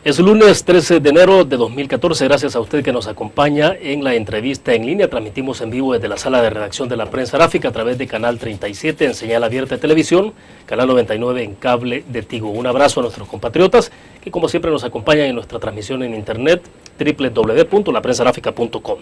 Es lunes 13 de enero de 2014, gracias a usted que nos acompaña en la entrevista en línea. Transmitimos en vivo desde la sala de redacción de la Prensa Gráfica a través de Canal 37 en señal abierta de televisión, Canal 99 en cable de Tigo. Un abrazo a nuestros compatriotas que como siempre nos acompañan en nuestra transmisión en internet www.laprensagráfica.com.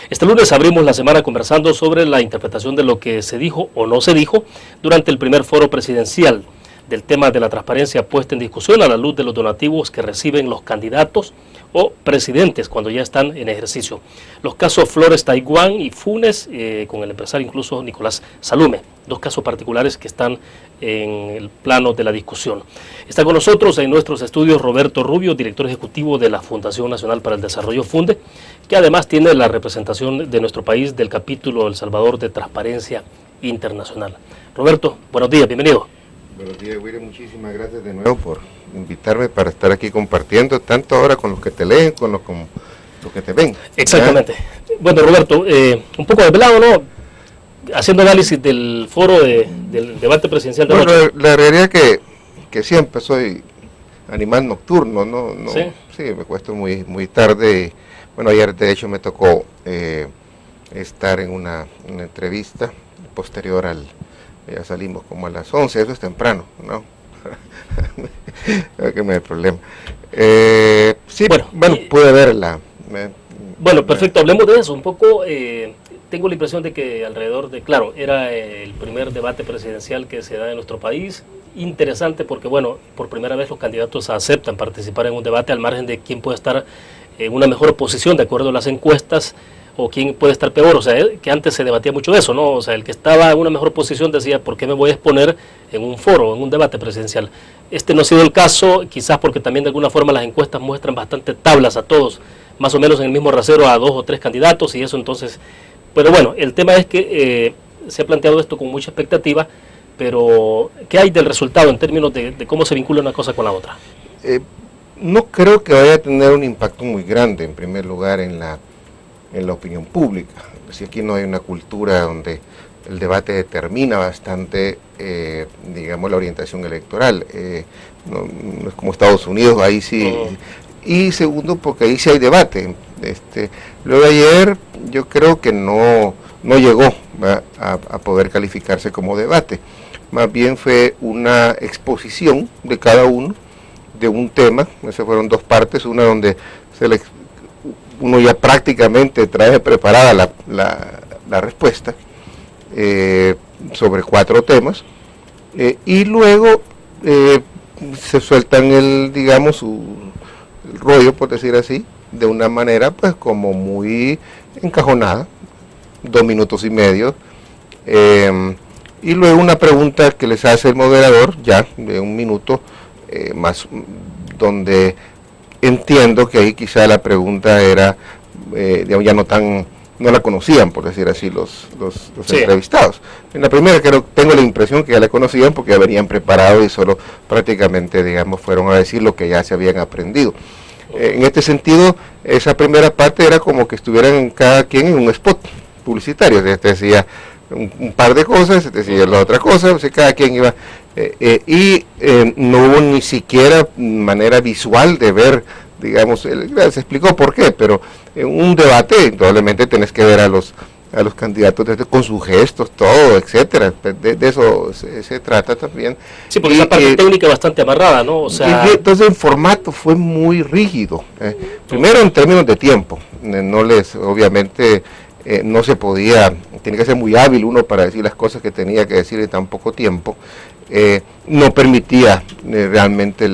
Este lunes abrimos la semana conversando sobre la interpretación de lo que se dijo o no se dijo durante el primer foro presidencial del tema de la transparencia puesta en discusión a la luz de los donativos que reciben los candidatos o presidentes cuando ya están en ejercicio. Los casos Flores Taiwán y Funes, con el empresario incluso Nicolás Salume, dos casos particulares que están en el plano de la discusión. Está con nosotros en nuestros estudios Roberto Rubio, director ejecutivo de la Fundación Nacional para el Desarrollo FUNDE, que además tiene la representación de nuestro país del capítulo El Salvador de Transparencia Internacional. Roberto, buenos días, bienvenido. Buenos días, William, muchísimas gracias de nuevo por invitarme para estar aquí compartiendo, tanto ahora con los que te leen, con los que te ven. Exactamente. Bueno, Roberto, un poco desvelado, ¿no? Haciendo análisis del foro del debate presidencial de Bueno, la realidad es que siempre soy animal nocturno, ¿no? ¿Sí? Sí, me cuesto muy tarde. Bueno, ayer de hecho me tocó estar en una entrevista posterior al... Ya salimos como a las 11, eso es temprano, ¿no? Que me da problema. Sí, bueno, pude verla. Bueno, perfecto, hablemos de eso un poco. Tengo la impresión de que alrededor de, claro, era el primer debate presidencial que se da en nuestro país. Interesante porque, bueno, por primera vez los candidatos aceptan participar en un debate al margen de quién puede estar en una mejor posición de acuerdo a las encuestas, o quién puede estar peor, o sea, que antes se debatía mucho de eso, ¿no? O sea, el que estaba en una mejor posición decía, ¿por qué me voy a exponer en un foro, en un debate presidencial? Este no ha sido el caso, quizás porque también de alguna forma las encuestas muestran bastante tablas a todos, más o menos en el mismo rasero a 2 o 3 candidatos y eso entonces... Pero bueno, el tema es que se ha planteado esto con mucha expectativa, pero ¿qué hay del resultado en términos de cómo se vincula una cosa con la otra? No creo que vaya a tener un impacto muy grande, en primer lugar, en la opinión pública. Si aquí no hay una cultura donde el debate determina bastante, digamos, la orientación electoral. No es como Estados Unidos, ahí sí. Y segundo, porque ahí sí hay debate. Luego ayer yo creo que no llegó a poder calificarse como debate. Más bien fue una exposición de cada uno de un tema. Esas fueron 2 partes, una donde uno ya prácticamente trae preparada la respuesta sobre 4 temas y luego se sueltan el rollo, por decir así, de una manera pues como muy encajonada, 2 minutos y medio, y luego una pregunta que les hace el moderador ya de 1 minuto más, donde entiendo que ahí quizá la pregunta era, digamos, ya no la conocían, por decir así, los sí, entrevistados. En la primera tengo la impresión que ya la conocían porque ya venían preparados y solo prácticamente, digamos, fueron a decir lo que ya se habían aprendido. En este sentido, esa primera parte era como que estuvieran cada quien en un spot publicitario, decía un par de cosas, decía la otra cosa, o sea, cada quien iba... no hubo ni siquiera manera visual de ver, digamos, se explicó por qué, pero en un debate probablemente tenés que ver a los candidatos con sus gestos, todo, etcétera. De eso se trata también. Sí, porque esa parte técnica bastante amarrada, ¿no? O sea... Entonces el formato fue muy rígido. Primero en términos de tiempo, obviamente... no se podía, tenía que ser muy hábil uno para decir las cosas que tenía que decir en tan poco tiempo, no permitía realmente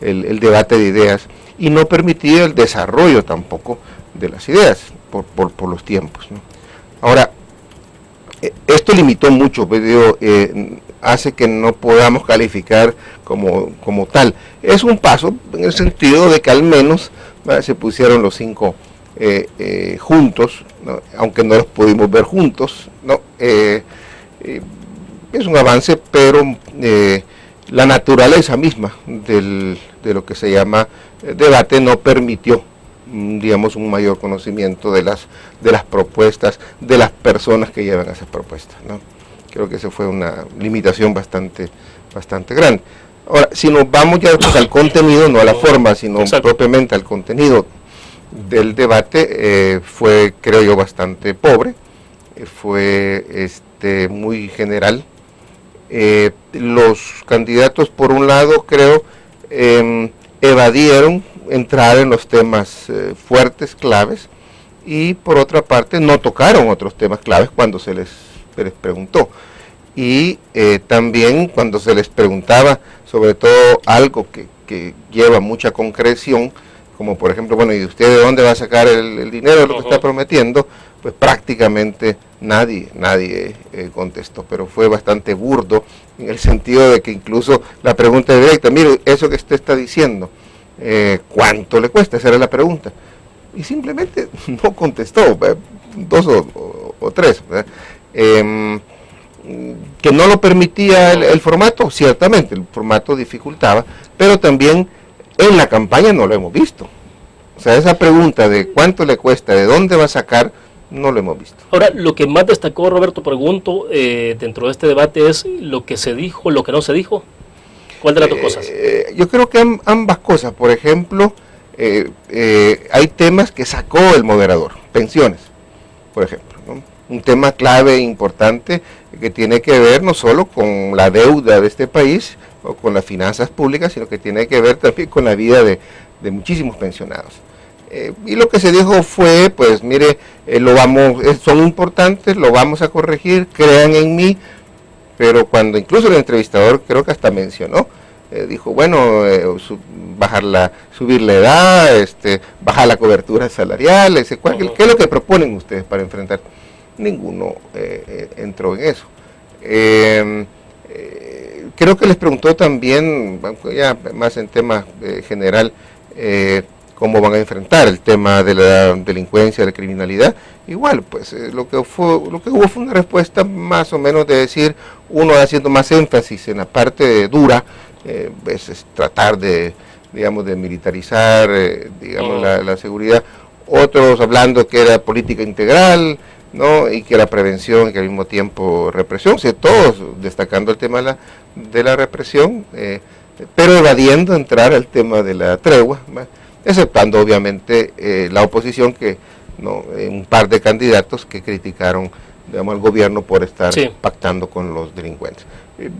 el debate de ideas y no permitía el desarrollo tampoco de las ideas por los tiempos, ¿no? Ahora, esto limitó mucho, hace que no podamos calificar como tal. Es un paso en el sentido de que al menos se pusieron los 5 juntos, ¿no? Aunque no los pudimos ver juntos, ¿no? Es un avance, pero la naturaleza misma de lo que se llama debate no permitió, digamos, un mayor conocimiento de las propuestas, de las personas que llevan esas propuestas, ¿no? Creo que esa fue una limitación bastante grande. Ahora, si nos vamos ya pues, al contenido, no a la forma, sino Exacto. propiamente al contenido del debate, fue, creo yo, bastante pobre, fue muy general. Los candidatos, por un lado, creo, evadieron entrar en los temas fuertes, claves, y por otra parte no tocaron otros temas claves cuando se les preguntó. Y también cuando se les preguntaba sobre todo algo que lleva mucha concreción, como por ejemplo, bueno, ¿y usted de dónde va a sacar el dinero de lo que está prometiendo? Pues prácticamente nadie contestó, pero fue bastante burdo en el sentido de que incluso la pregunta directa, mire, eso que usted está diciendo, ¿cuánto le cuesta? Esa era la pregunta. Y simplemente no contestó, dos o tres. Que no lo permitía el formato, ciertamente, el formato dificultaba, pero también en la campaña no lo hemos visto. O sea, esa pregunta de cuánto le cuesta, de dónde va a sacar, no lo hemos visto. Ahora, lo que más destacó, Roberto, pregunto, dentro de este debate es lo que se dijo, lo que no se dijo. ¿Cuál de las dos cosas? Yo creo que ambas cosas. Por ejemplo, hay temas que sacó el moderador, pensiones, por ejemplo, ¿no? Un tema clave, importante, que tiene que ver no solo con la deuda de este país o con las finanzas públicas, sino que tiene que ver también con la vida de muchísimos pensionados. Y lo que se dijo fue, pues mire, son importantes, lo vamos a corregir, crean en mí, pero cuando incluso el entrevistador creo que hasta mencionó, dijo, bueno, subir la edad, bajar la cobertura salarial, ¿qué es lo que proponen ustedes para enfrentar? Ninguno entró en eso. Creo que les preguntó también, ya más en tema general, cómo van a enfrentar el tema de la delincuencia, de la criminalidad. Igual, pues lo que hubo fue una respuesta más o menos de decir, uno haciendo más énfasis en la parte dura, es tratar de militarizar, la seguridad. Otros hablando que era política integral, ¿no? Y que la prevención y que al mismo tiempo represión, o sea, todos destacando el tema de la represión, pero evadiendo entrar al tema de la tregua, exceptando obviamente la oposición, que un par de candidatos que criticaron al gobierno por estar pactando con los delincuentes.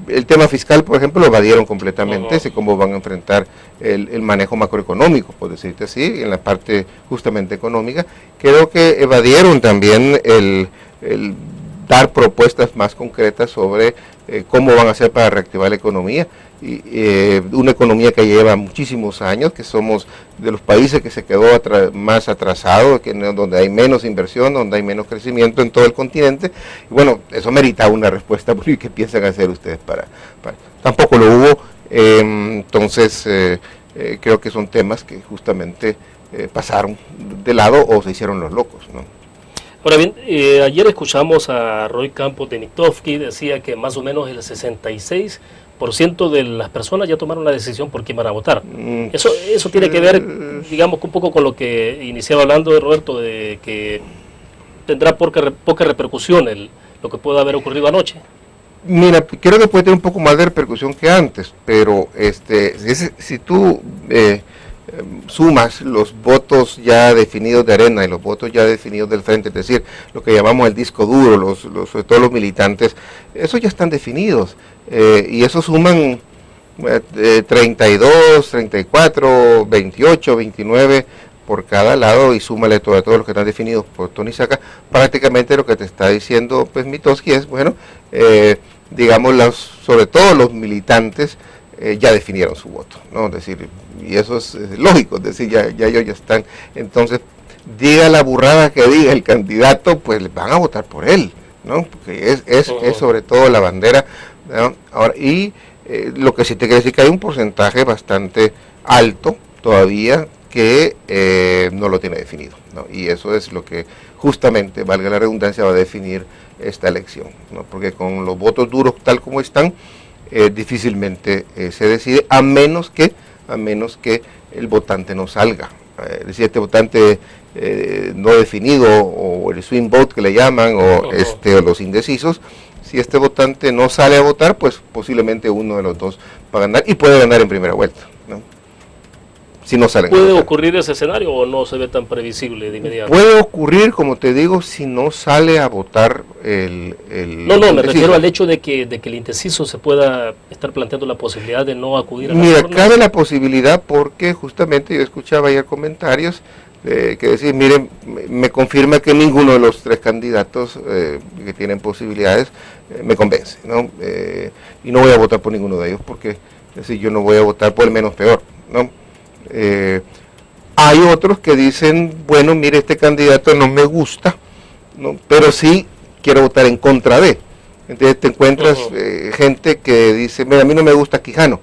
El tema fiscal, por ejemplo, lo evadieron completamente, cómo van a enfrentar el manejo macroeconómico, por decirte así, en la parte justamente económica. Creo que evadieron también el dar propuestas más concretas sobre cómo van a hacer para reactivar la economía, y una economía que lleva muchísimos años, que somos de los países que se quedó más atrasado, donde hay menos inversión, donde hay menos crecimiento en todo el continente. Y bueno, eso merita una respuesta. ¿Qué piensan hacer ustedes tampoco lo hubo? Entonces creo que son temas que justamente pasaron de lado o se hicieron los locos, ¿no? Ahora bien, ayer escuchamos a Roy Campos de Niktovsky, decía que más o menos el 66% de las personas ya tomaron la decisión por quién van a votar. Eso tiene que ver, digamos, un poco con lo que iniciaba hablando de Roberto, de que tendrá poca repercusión lo que pueda haber ocurrido anoche. Mira, creo que puede tener un poco más de repercusión que antes, pero si tú sumas los votos ya definidos de Arena y los votos ya definidos del Frente, es decir, lo que llamamos el disco duro, sobre todo los militantes, esos ya están definidos, y eso suman 32, 34, 28, 29 por cada lado, y súmale todos los que están definidos por Tony Saca. Prácticamente lo que te está diciendo pues Mitofsky es, bueno, sobre todo los militantes ya definieron su voto, ¿no? Es decir, y eso es lógico, es decir, ya ellos ya están. Entonces, diga la burrada que diga el candidato, pues van a votar por él, ¿no? Porque es sobre todo la bandera, ¿no? Ahora, y lo que sí te quiere decir que hay un porcentaje bastante alto todavía que no lo tiene definido, ¿no? Y eso es lo que justamente, valga la redundancia, va a definir esta elección, ¿no? Porque con los votos duros tal como están, difícilmente se decide, a menos que el votante no salga. Es decir, este votante no definido, o el swing vote que le llaman, o los indecisos, si este votante no sale a votar, pues posiblemente uno de los dos para ganar y puede ganar en primera vuelta, ¿no? Si no salen. ¿Puede ocurrir ese escenario o no se ve tan previsible de inmediato? Puede ocurrir, como te digo, si no sale a votar el me refiero al hecho de que el indeciso se pueda estar planteando la posibilidad de no acudir a las Mira, urnas. cabe la posibilidad porque justamente yo escuchaba ayer comentarios que decían, miren, me confirma que ninguno de los 3 candidatos que tienen posibilidades me convence, ¿no? Y no voy a votar por ninguno de ellos porque, es decir, yo no voy a votar por el menos peor, ¿no? Hay otros que dicen, bueno, mire, este candidato no me gusta, ¿no? Pero sí quiero votar en contra de. Entonces te encuentras gente que dice, mira, a mí no me gusta Quijano,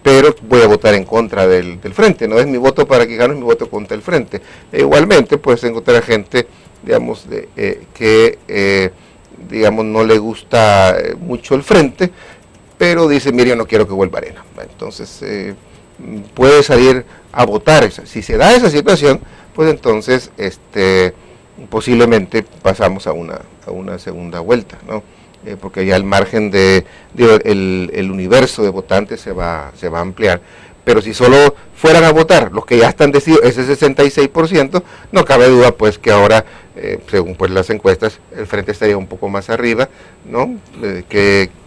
pero voy a votar en contra del frente, no es mi voto para Quijano, es mi voto contra el frente. Igualmente puedes encontrar gente, digamos, que digamos no le gusta mucho el frente, pero dice, mire, yo no quiero que vuelva Arena. Entonces puede salir a votar. Si se da esa situación, pues entonces posiblemente pasamos a una segunda vuelta, ¿no? Porque ya el margen el universo de votantes se va a ampliar. Pero si solo fueran a votar los que ya están decididos, ese 66%, no cabe duda pues que ahora, según pues las encuestas, el frente estaría un poco más arriba, ¿no?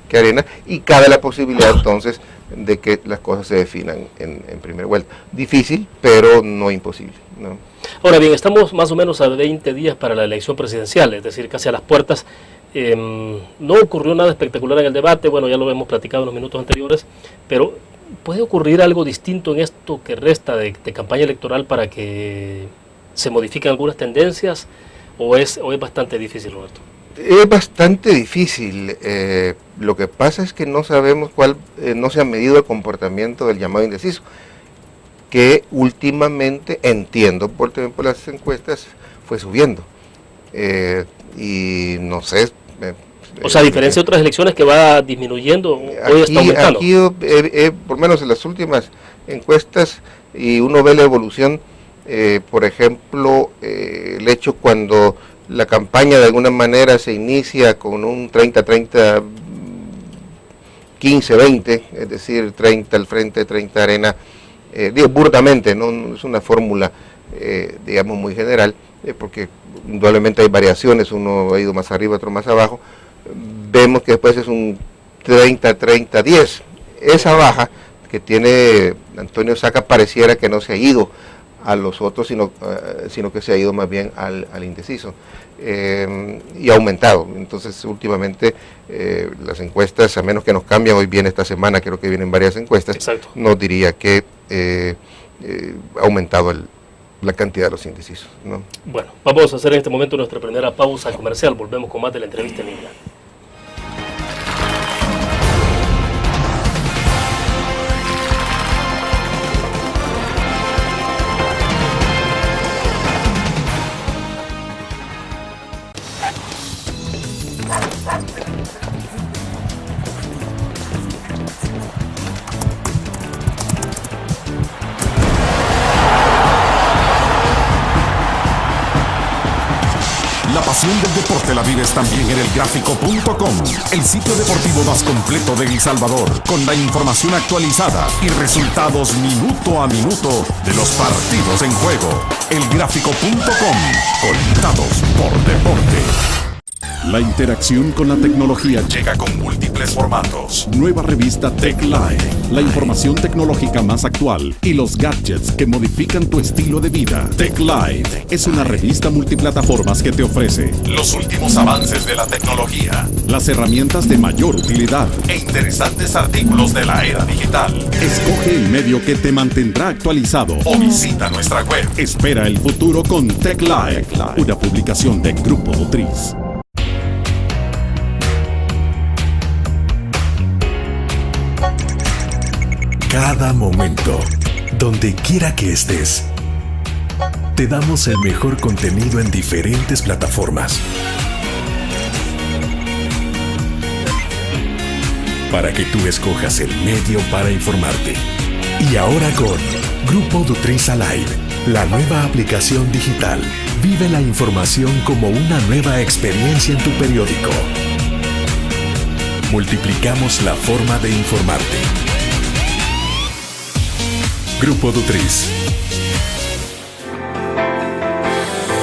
que Arena, y cabe la posibilidad entonces de que las cosas se definan en primera vuelta. Difícil, pero no imposible, ¿no? Ahora bien, estamos más o menos a 20 días para la elección presidencial, es decir, casi a las puertas. No ocurrió nada espectacular en el debate, bueno, ya lo hemos platicado en los minutos anteriores, pero ¿puede ocurrir algo distinto en esto que resta de campaña electoral para que se modifiquen algunas tendencias o es bastante difícil, Roberto? Es bastante difícil. Lo que pasa es que no sabemos no se ha medido el comportamiento del llamado indeciso, que últimamente, entiendo por las encuestas, fue subiendo. Y no sé. O sea, a diferencia de otras elecciones que va disminuyendo, hoy está aumentando. Aquí, por lo menos en las últimas encuestas, y uno ve la evolución, por ejemplo, el hecho cuando la campaña de alguna manera se inicia con un 30-30, 15-20, es decir, 30 al frente, 30 Arena, digo burdamente, no es una fórmula, digamos, muy general, porque indudablemente hay variaciones, uno ha ido más arriba, otro más abajo. Vemos que después es un 30-30-10. Esa baja que tiene Antonio Saca pareciera que no se ha ido a los otros, sino que se ha ido más bien al indeciso, y ha aumentado. Entonces últimamente las encuestas, a menos que nos cambien, hoy viene esta semana, creo que vienen varias encuestas. Exacto. Nos diría que ha aumentado la cantidad de los indecisos, ¿no? Bueno, vamos a hacer en este momento nuestra primera pausa comercial, volvemos con más de la entrevista en línea. La pasión del deporte la vives también en elgráfico.com, el sitio deportivo más completo de El Salvador, con la información actualizada y resultados minuto a minuto de los partidos en juego. Elgráfico.com, conectados por deporte. La interacción con la tecnología llega con múltiples formatos. Nueva revista Tech Live, la información tecnológica más actual y los gadgets que modifican tu estilo de vida. Tech Live es una revista multiplataformas que te ofrece los últimos avances de la tecnología, las herramientas de mayor utilidad e interesantes artículos de la era digital. Escoge el medio que te mantendrá actualizado o visita nuestra web. Espera el futuro con Tech Live, una publicación de Grupo Motriz. Cada momento, donde quiera que estés, te damos el mejor contenido en diferentes plataformas para que tú escojas el medio para informarte. Y ahora con Grupo Nutriza Live, la nueva aplicación digital. Vive la información como una nueva experiencia en tu periódico. Multiplicamos la forma de informarte. Grupo Dutris.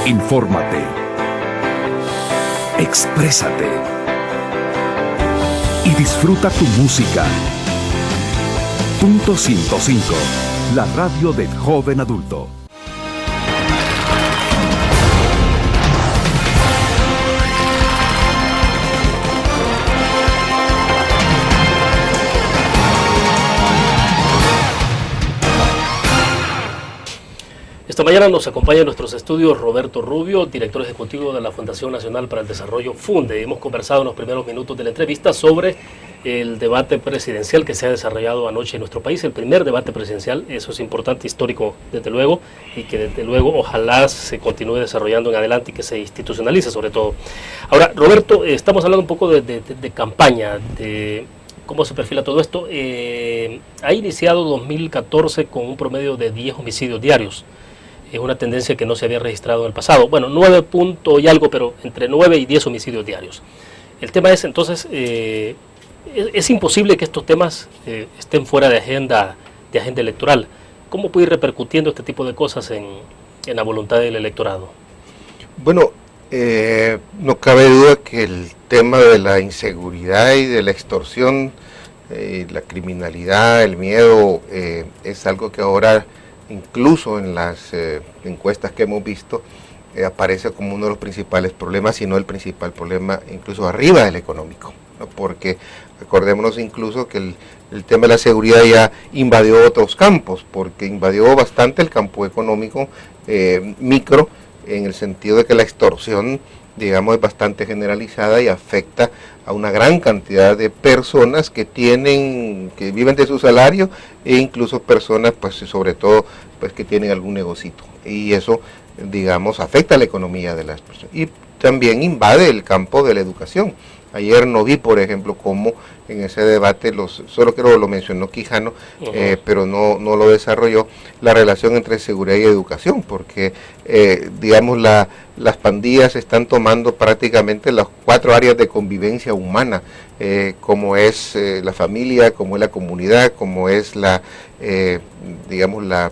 Infórmate. Exprésate. Y disfruta tu música. Punto 105. La radio del joven adulto. Esta mañana nos acompaña en nuestros estudios Roberto Rubio, director ejecutivo de la Fundación Nacional para el Desarrollo FUNDE. Hemos conversado en los primeros minutos de la entrevista sobre el debate presidencial que se ha desarrollado anoche en nuestro país, el primer debate presidencial, eso es importante, histórico desde luego, y que desde luego ojalá se continúe desarrollando en adelante y que se institucionalice sobre todo. Ahora, Roberto, estamos hablando un poco de campaña, de cómo se perfila todo esto. Ha iniciado 2014 con un promedio de 10 homicidios diarios. Es una tendencia que no se había registrado en el pasado. Bueno, 9 punto y algo, pero entre 9 y 10 homicidios diarios. El tema es entonces, es imposible que estos temas estén fuera de agenda electoral. ¿Cómo puede ir repercutiendo este tipo de cosas en la voluntad del electorado? Bueno, no cabe duda que el tema de la inseguridad y de la extorsión, la criminalidad, el miedo, es algo que ahora, incluso en las encuestas que hemos visto, aparece como uno de los principales problemas, si no el principal problema, incluso arriba del económico, ¿no? Porque recordémonos incluso que el tema de la seguridad ya invadió otros campos, porque invadió bastante el campo económico micro, en el sentido de que la extorsión, digamos, es bastante generalizada y afecta a una gran cantidad de personas que viven de su salario, e incluso personas, pues sobre todo, pues que tienen algún negocito, y eso, digamos, afecta a la economía de las personas, y también invade el campo de la educación. Ayer no vi, por ejemplo, cómo en ese debate, solo creo lo mencionó Quijano, pero no lo desarrolló, la relación entre seguridad y educación, porque, digamos, las pandillas están tomando prácticamente las 4 áreas de convivencia humana, como es la familia, como es la comunidad, como es digamos, la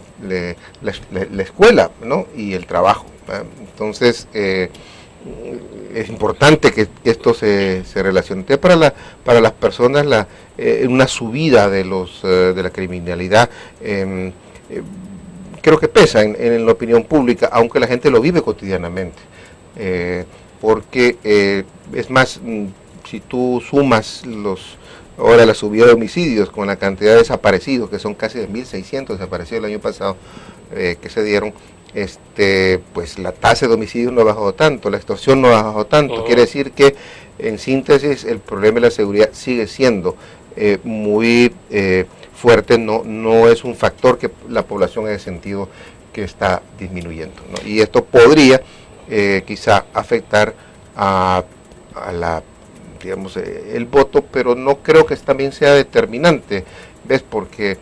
escuela, ¿no? Y el trabajo. Entonces, es importante que esto se relacione. Para las personas, una subida de la criminalidad creo que pesa en la opinión pública, aunque la gente lo vive cotidianamente, porque es más, si tú sumas ahora la subida de homicidios con la cantidad de desaparecidos, que son casi de 1.600 desaparecidos el año pasado, que se dieron, pues la tasa de homicidios no ha bajado tanto, la extorsión no ha bajado tanto. Quiere decir que, en síntesis, el problema de la seguridad sigue siendo muy fuerte, no es un factor que la población haya sentido que está disminuyendo, ¿no? Y esto podría quizá afectar a digamos, el voto, pero no creo que también sea determinante, ¿ves? Porque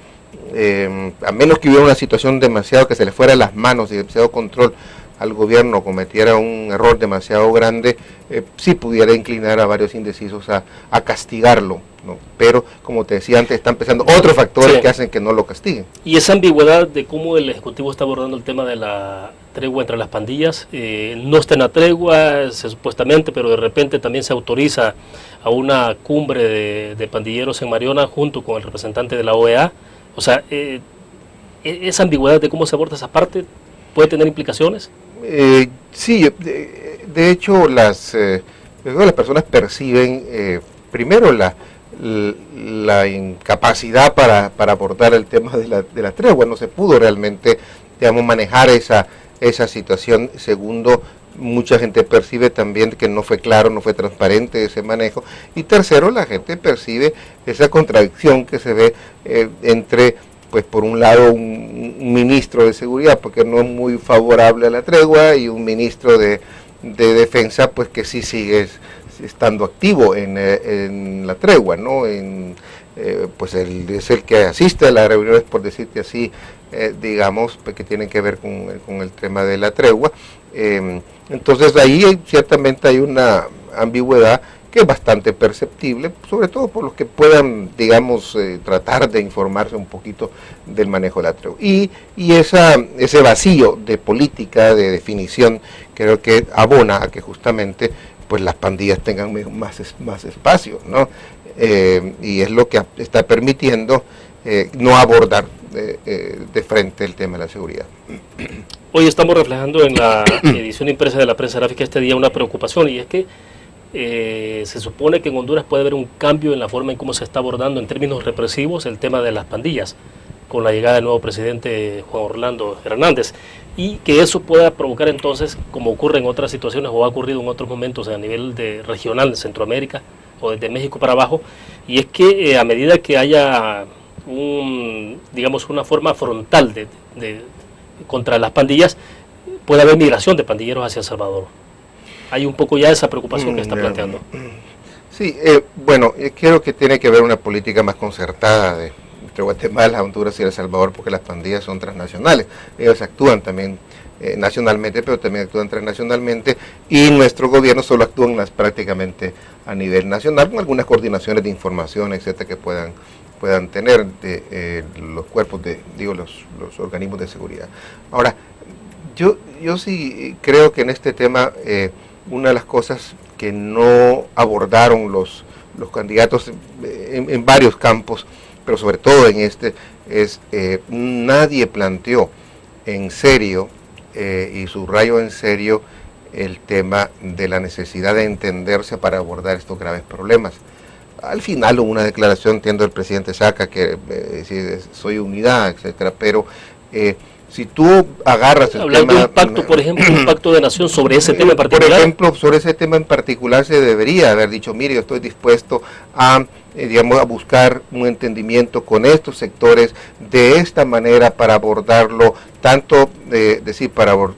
a menos que hubiera una situación demasiado que se le fuera de las manos y demasiado control al gobierno, cometiera un error demasiado grande, sí pudiera inclinar a varios indecisos a castigarlo, ¿no? Pero, como te decía antes, están empezando otros factores que hacen que no lo castiguen. Y esa ambigüedad de cómo el Ejecutivo está abordando el tema de la tregua entre las pandillas, no está en la tregua supuestamente, pero de repente también se autoriza a una cumbre de pandilleros en Mariona junto con el representante de la OEA. O sea, esa ambigüedad de cómo se aborda esa parte puede tener implicaciones. Sí, de hecho las personas perciben primero la incapacidad para abordar el tema de la tregua. No se pudo realmente, digamos, manejar esa situación. Segundo, mucha gente percibe también que no fue claro, no fue transparente ese manejo. Y tercero, la gente percibe esa contradicción que se ve entre, pues por un lado, un ministro de seguridad, porque no es muy favorable a la tregua, y un ministro de defensa, pues que sí sigue estando activo en la tregua, ¿no? Pues es el que asiste a las reuniones, por decirte así, digamos, que tienen que ver con el tema de la tregua. Entonces ahí ciertamente hay una ambigüedad que es bastante perceptible, sobre todo por los que puedan, digamos, tratar de informarse un poquito del manejo de la droga. Y ese vacío de política, de definición, creo que abona a que justamente pues las pandillas tengan más espacio, ¿no? Y es lo que está permitiendo no abordar de frente el tema de la seguridad. Hoy estamos reflejando en la edición impresa de la prensa gráfica este día una preocupación, y es que se supone que en Honduras puede haber un cambio en la forma en cómo se está abordando en términos represivos el tema de las pandillas, con la llegada del nuevo presidente Juan Orlando Hernández, y que eso pueda provocar entonces, como ocurre en otras situaciones o ha ocurrido en otros momentos a nivel regional de Centroamérica o desde México para abajo, y es que a medida que haya digamos una forma frontal contra las pandillas, puede haber migración de pandilleros hacia El Salvador. Hay un poco ya esa preocupación que está planteando. Sí, bueno, creo que tiene que haber una política más concertada entre Guatemala, Honduras y El Salvador, porque las pandillas son transnacionales. Ellos actúan también nacionalmente, pero también actúan transnacionalmente, y nuestro gobierno solo actúa prácticamente a nivel nacional, con algunas coordinaciones de información, etcétera, que puedan tener los cuerpos los organismos de seguridad. Ahora, yo sí creo que en este tema una de las cosas que no abordaron los candidatos en varios campos, pero sobre todo en este, es nadie planteó en serio, y subrayo en serio, el tema de la necesidad de entenderse para abordar estos graves problemas. Al final hubo una declaración, entiendo, del presidente Saca, que soy unidad, etcétera, pero si tú agarras el Hablando tema... de un pacto, por ejemplo, un pacto de nación sobre ese tema en particular. Por ejemplo, sobre ese tema en particular se debería haber dicho, mire, yo estoy dispuesto a, a buscar un entendimiento con estos sectores de esta manera para abordarlo, tanto,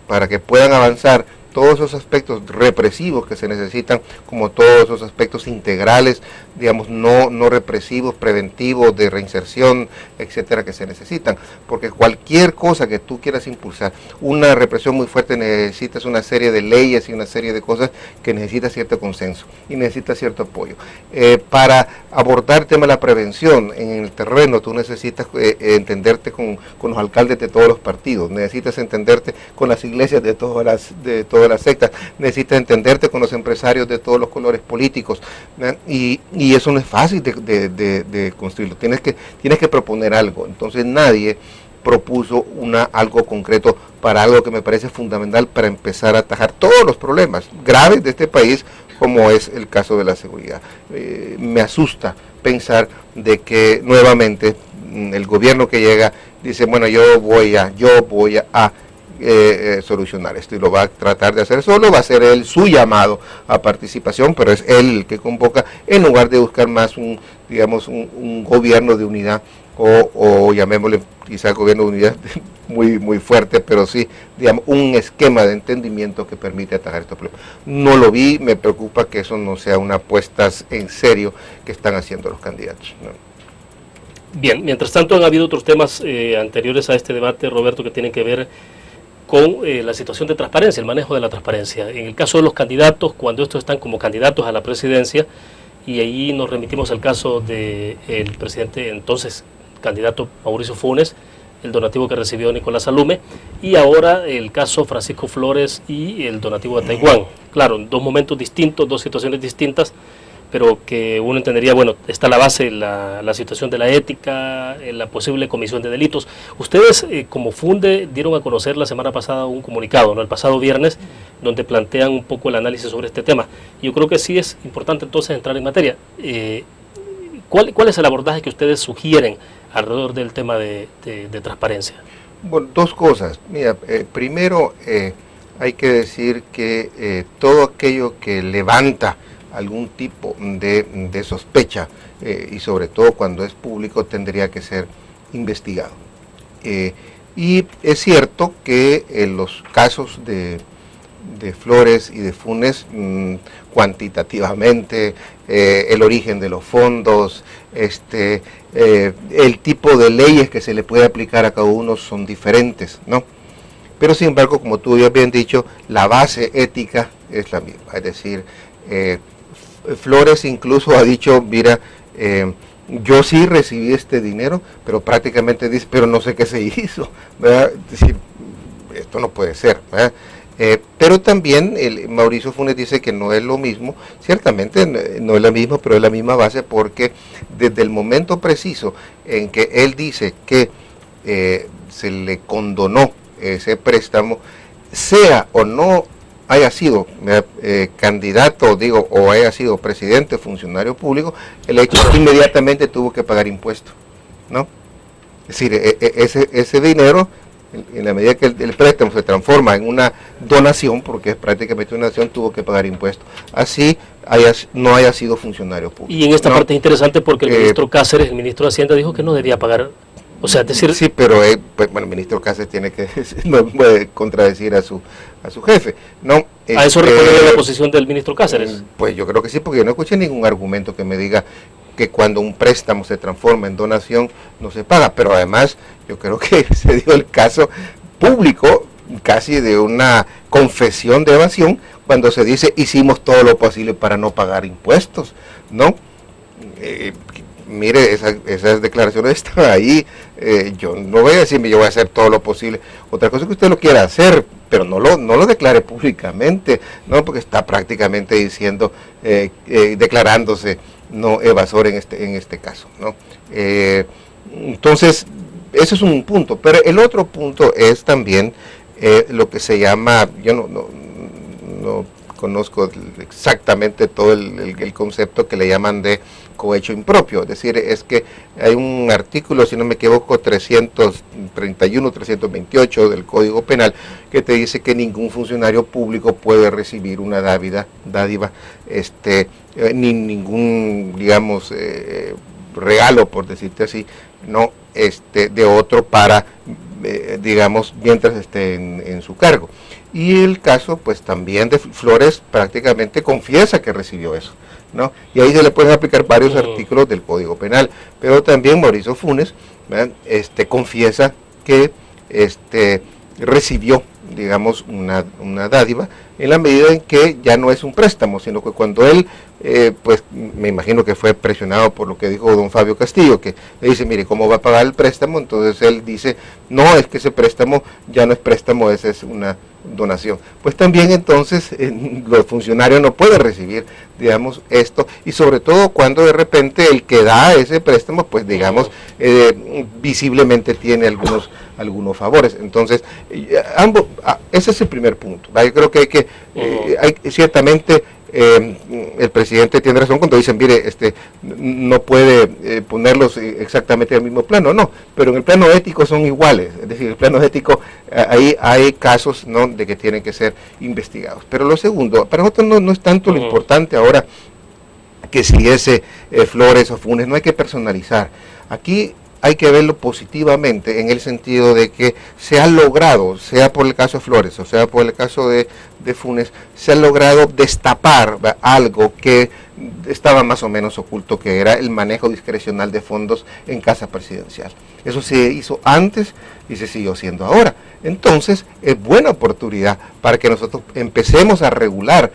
para que puedan avanzar todos esos aspectos represivos que se necesitan, como todos esos aspectos integrales, digamos, no represivos, preventivos, de reinserción, etcétera, que se necesitan. Porque cualquier cosa que tú quieras impulsar, una represión muy fuerte, necesitas una serie de leyes y una serie de cosas que necesita cierto consenso y necesita cierto apoyo. Para abordar el tema de la prevención en el terreno, tú necesitas entenderte con los alcaldes de todos los partidos, necesitas entenderte con las iglesias de todas las sectas, necesitas entenderte con los empresarios de todos los colores políticos, y eso no es fácil de construirlo. Tienes que proponer algo. Entonces nadie propuso algo concreto para algo que me parece fundamental para empezar a atajar todos los problemas graves de este país, como es el caso de la seguridad. Me asusta pensar de que nuevamente el gobierno que llega dice, bueno, yo voy a solucionar esto, y lo va a tratar de hacer solo, va a ser él su llamado a participación, pero es él el que convoca, en lugar de buscar más un gobierno de unidad, o llamémosle quizá gobierno de unidad muy fuerte, pero sí, digamos, un esquema de entendimiento que permite atajar estos problemas. No lo vi, me preocupa que eso no sea una apuesta en serio que están haciendo los candidatos, ¿no? Bien, mientras tanto han habido otros temas anteriores a este debate, Roberto, que tienen que ver con la situación de transparencia, el manejo de la transparencia. En el caso de los candidatos, cuando estos están como candidatos a la presidencia, y ahí nos remitimos al caso del presidente entonces candidato Mauricio Funes, el donativo que recibió Nicolás Alume, y ahora el caso Francisco Flores y el donativo de Taiwán. Claro, en dos momentos distintos, dos situaciones distintas, pero que uno entendería, bueno, está la base, la situación de la ética, la posible comisión de delitos. Ustedes, como Funde, dieron a conocer la semana pasada un comunicado, ¿no?, el pasado viernes, donde plantean un poco el análisis sobre este tema. Yo creo que sí es importante entonces entrar en materia. ¿Cuál es el abordaje que ustedes sugieren alrededor del tema de transparencia? Bueno, dos cosas. Mira, primero hay que decir que todo aquello que levanta algún tipo de sospecha, y sobre todo cuando es público, tendría que ser investigado. Y es cierto que en los casos de Flores y de Funes, cuantitativamente, el origen de los fondos, el tipo de leyes que se le puede aplicar a cada uno son diferentes, ¿no? Pero sin embargo, como tú ya bien dicho, la base ética es la misma, es decir, Flores incluso ha dicho, mira, yo sí recibí este dinero, pero prácticamente dice, pero no sé qué se hizo, ¿verdad? Es decir, esto no puede ser, ¿verdad? Pero también Mauricio Funes dice que no es lo mismo, ciertamente no es lo mismo, pero es la misma base, porque desde el momento preciso en que él dice que se le condonó ese préstamo, sea o no haya sido candidato, digo, o haya sido presidente, funcionario público, el hecho es que inmediatamente tuvo que pagar impuestos, ¿no? Es decir, ese dinero, en la medida que el préstamo se transforma en una donación, porque es prácticamente una donación, tuvo que pagar impuestos. Así no haya sido funcionario público. Y en esta parte es interesante porque el ministro Cáceres, el ministro de Hacienda, dijo que no debía pagar. O sea, es decir... Sí, pero pues, bueno, el ministro Cáceres tiene que no puede contradecir a su jefe. No, ¿A eso responde la posición del ministro Cáceres? Pues yo creo que sí, porque yo no escuché ningún argumento que me diga que cuando un préstamo se transforma en donación no se paga, pero además yo creo que se dio el caso público casi de una confesión de evasión cuando se dice hicimos todo lo posible para no pagar impuestos, ¿no? Mire, esas declaraciones están ahí, yo no voy a decirme yo voy a hacer todo lo posible, otra cosa es que usted lo quiera hacer, pero no lo declare públicamente, ¿no? Porque está prácticamente diciendo, declarándose no evasor en este caso, ¿no? Entonces, ese es un punto, pero el otro punto es también lo que se llama, yo no conozco exactamente todo el concepto que le llaman de cohecho impropio, es decir, es que hay un artículo, si no me equivoco, 331, 328 del Código Penal, que te dice que ningún funcionario público puede recibir una dádiva, ni ningún, digamos, regalo, por decirte así, no, de otro para, digamos, mientras esté en su cargo. Y el caso, pues también de Flores prácticamente confiesa que recibió eso, ¿no? Y ahí se le pueden aplicar varios artículos del Código Penal, pero también Mauricio Funes, ¿verdad? Confiesa que recibió, digamos, una dádiva en la medida en que ya no es un préstamo, sino que cuando él, pues me imagino que fue presionado por lo que dijo don Fabio Castillo, que le dice, mire, ¿cómo va a pagar el préstamo? Entonces él dice, no, es que ese préstamo ya no es préstamo, esa es una donación. Pues también entonces los funcionarios no pueden recibir, digamos, esto, y sobre todo cuando de repente el que da ese préstamo, pues digamos, visiblemente tiene algunos favores. Entonces, ese es el primer punto, ¿vale? Yo creo que ciertamente el presidente tiene razón cuando dicen, mire, no puede ponerlos exactamente en el mismo plano, no, pero en el plano ético son iguales, es decir, el plano ético, ahí hay casos, ¿no?, de que tienen que ser investigados. Pero lo segundo, para nosotros no es tanto lo importante ahora que si ese Flores o Funes, no hay que personalizar. Aquí hay que verlo positivamente en el sentido de que se ha logrado, sea por el caso de Flores o sea por el caso de Funes, se ha logrado destapar algo que estaba más o menos oculto, que era el manejo discrecional de fondos en Casa Presidencial. Eso se hizo antes y se siguió haciendo ahora. Entonces, es buena oportunidad para que nosotros empecemos a regular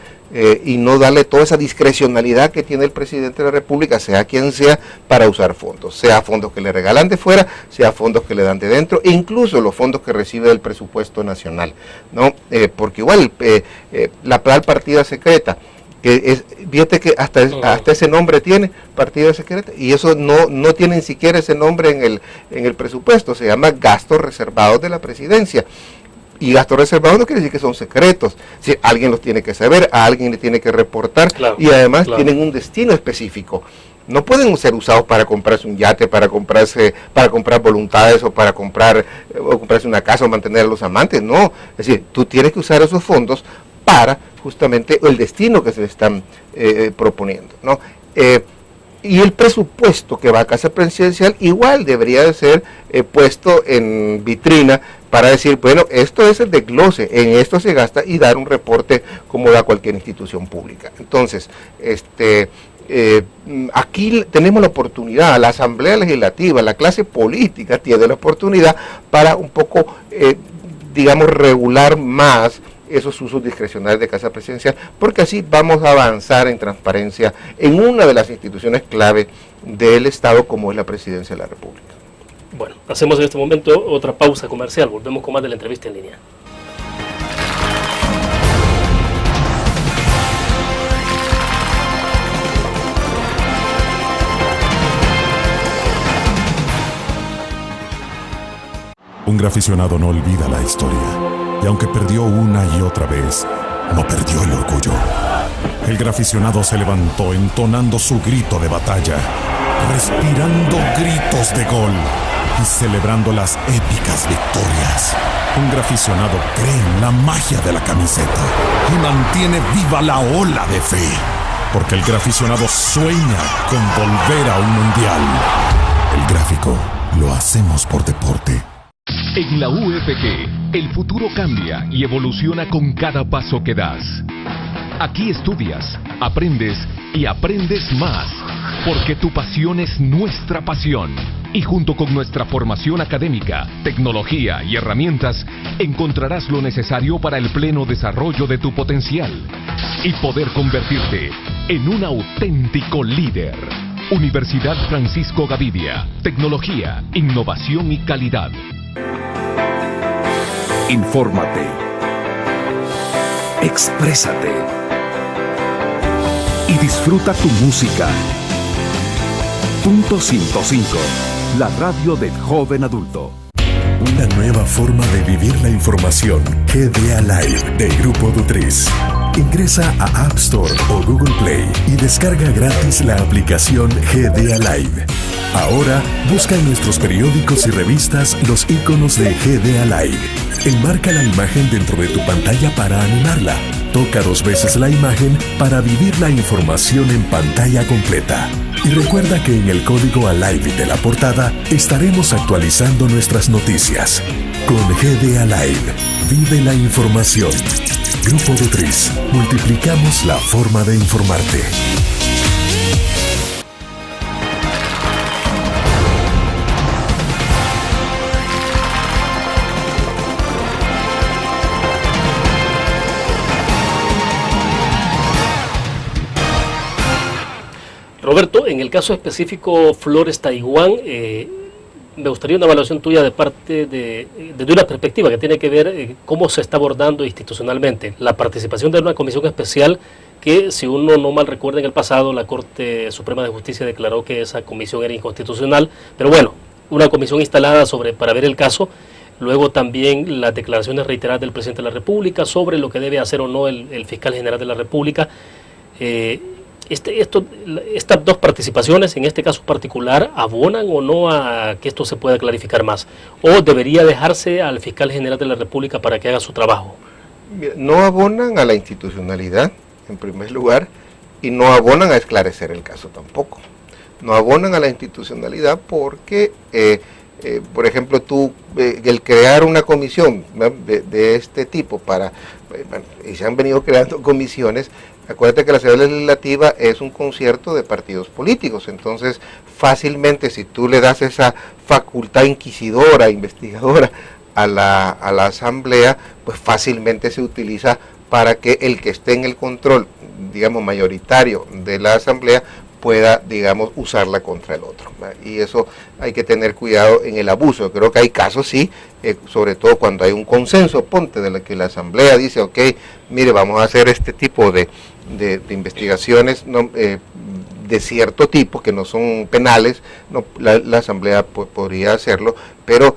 y no darle toda esa discrecionalidad que tiene el presidente de la República, sea quien sea, para usar fondos, sea fondos que le regalan de fuera, sea fondos que le dan de dentro, e incluso los fondos que recibe del presupuesto nacional, ¿no? Porque igual, la partida secreta, que fíjate que hasta ese nombre tiene, partida secreta, y eso no tiene ni siquiera ese nombre en el presupuesto, se llama gastos reservados de la presidencia. Y gastos reservados no quiere decir que son secretos, si alguien los tiene que saber, a alguien le tiene que reportar, claro, y además tienen un destino específico. No pueden ser usados para comprarse un yate, para comprar voluntades o para comprarse una casa o mantener a los amantes, no. Es decir, tú tienes que usar esos fondos para justamente el destino que se le están proponiendo, ¿no? Y el presupuesto que va a Casa Presidencial igual debería de ser puesto en vitrina para decir, bueno, esto es el desglose, en esto se gasta, y dar un reporte como da cualquier institución pública. Entonces, aquí tenemos la oportunidad, la Asamblea Legislativa, la clase política tiene la oportunidad para un poco, digamos, regular más esos usos discrecionales de Casa Presidencial, porque así vamos a avanzar en transparencia en una de las instituciones clave del Estado como es la Presidencia de la República. Bueno, hacemos en este momento otra pausa comercial, volvemos con más de la entrevista en línea. Un graficionado no olvida la historia, y aunque perdió una y otra vez, no perdió el orgullo. El graficionado se levantó entonando su grito de batalla, respirando gritos de gol y celebrando las épicas victorias. Un graficionado cree en la magia de la camiseta y mantiene viva la ola de fe, porque el graficionado sueña con volver a un mundial. El gráfico lo hacemos por deporte. En la UFG, el futuro cambia y evoluciona con cada paso que das. Aquí estudias, aprendes y aprendes más, porque tu pasión es nuestra pasión. Y junto con nuestra formación académica, tecnología y herramientas, encontrarás lo necesario para el pleno desarrollo de tu potencial y poder convertirte en un auténtico líder. Universidad Francisco Gavidia, tecnología, innovación y calidad. Infórmate, exprésate y disfruta tu música. Punto 105, la radio del joven adulto. Una nueva forma de vivir la información. GDA Live de Grupo Dutriz. Ingresa a App Store o Google Play y descarga gratis la aplicación GDA Live. Ahora busca en nuestros periódicos y revistas los iconos de GDA Live. Enmarca la imagen dentro de tu pantalla para animarla. Toca 2 veces la imagen para vivir la información en pantalla completa. Y recuerda que en el código ALIVE de la portada estaremos actualizando nuestras noticias. Con GDA Live, vive la información. Grupo Dutriz, multiplicamos la forma de informarte. Roberto, en el caso específico Flores Taiwán, me gustaría una evaluación tuya de parte desde una perspectiva que tiene que ver cómo se está abordando institucionalmente la participación de una comisión especial que, si uno no mal recuerda, en el pasado la Corte Suprema de Justicia declaró que esa comisión era inconstitucional, pero bueno, una comisión instalada para ver el caso. Luego también las declaraciones reiteradas del presidente de la República sobre lo que debe hacer o no el fiscal general de la República. Estas dos participaciones, en este caso particular, ¿abonan o no a que esto se pueda clarificar más? ¿O debería dejarse al fiscal general de la República para que haga su trabajo? No abonan a la institucionalidad, en primer lugar, y no abonan a esclarecer el caso tampoco. No abonan a la institucionalidad porque, por ejemplo, el crear una comisión de este tipo y se han venido creando comisiones. Acuérdate que la Asamblea Legislativa es un concierto de partidos políticos, entonces fácilmente si tú le das esa facultad inquisidora, investigadora a la Asamblea, pues fácilmente se utiliza para que el que esté en el control, digamos, mayoritario de la Asamblea pueda, digamos, usarla contra el otro, ¿verdad? Y eso hay que tener cuidado en el abuso. Creo que hay casos, sí, sobre todo cuando hay un consenso, de la que la Asamblea dice, ok, mire, vamos a hacer este tipo de investigaciones de cierto tipo, que no son penales, la Asamblea podría hacerlo, pero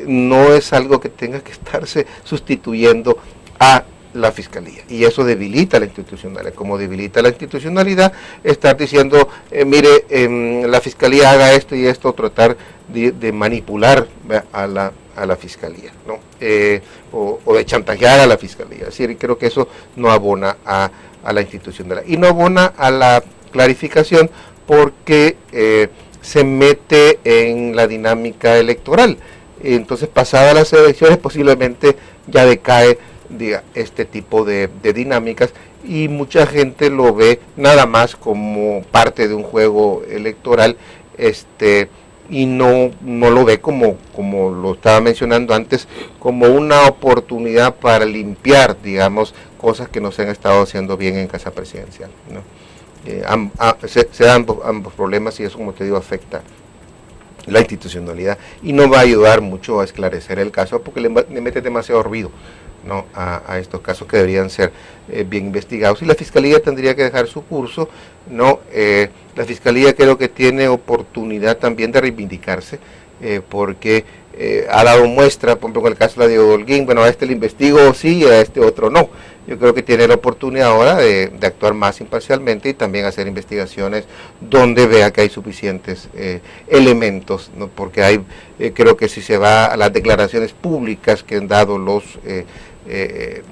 no es algo que tenga que estarse sustituyendo a la Fiscalía, y eso debilita la institucionalidad. Como debilita la institucionalidad, estar diciendo, mire, la Fiscalía haga esto y esto, tratar de manipular a la Fiscalía, ¿no? O de chantajear a la Fiscalía. Es decir, creo que eso no abona a la institucionalidad, y no abona a la clarificación porque se mete en la dinámica electoral. Entonces, pasadas las elecciones, posiblemente ya decae este tipo de dinámicas, y mucha gente lo ve nada más como parte de un juego electoral, y no lo ve como lo estaba mencionando antes, como una oportunidad para limpiar, digamos, cosas que no se han estado haciendo bien en Casa Presidencial, ¿no? Se dan ambos problemas y eso, como te digo, afecta la institucionalidad y no va a ayudar mucho a esclarecer el caso porque le mete demasiado ruido, ¿no? a estos casos que deberían ser bien investigados, y la Fiscalía tendría que dejar su curso, ¿no? La Fiscalía creo que tiene oportunidad también de reivindicarse, porque ha dado muestra, por ejemplo, con el caso de Diego Holguín, bueno, a este le investigo sí, a este otro no. Yo creo que tiene la oportunidad ahora de actuar más imparcialmente y también hacer investigaciones donde vea que hay suficientes elementos, ¿no? Porque hay, creo que si se va a las declaraciones públicas que han dado los,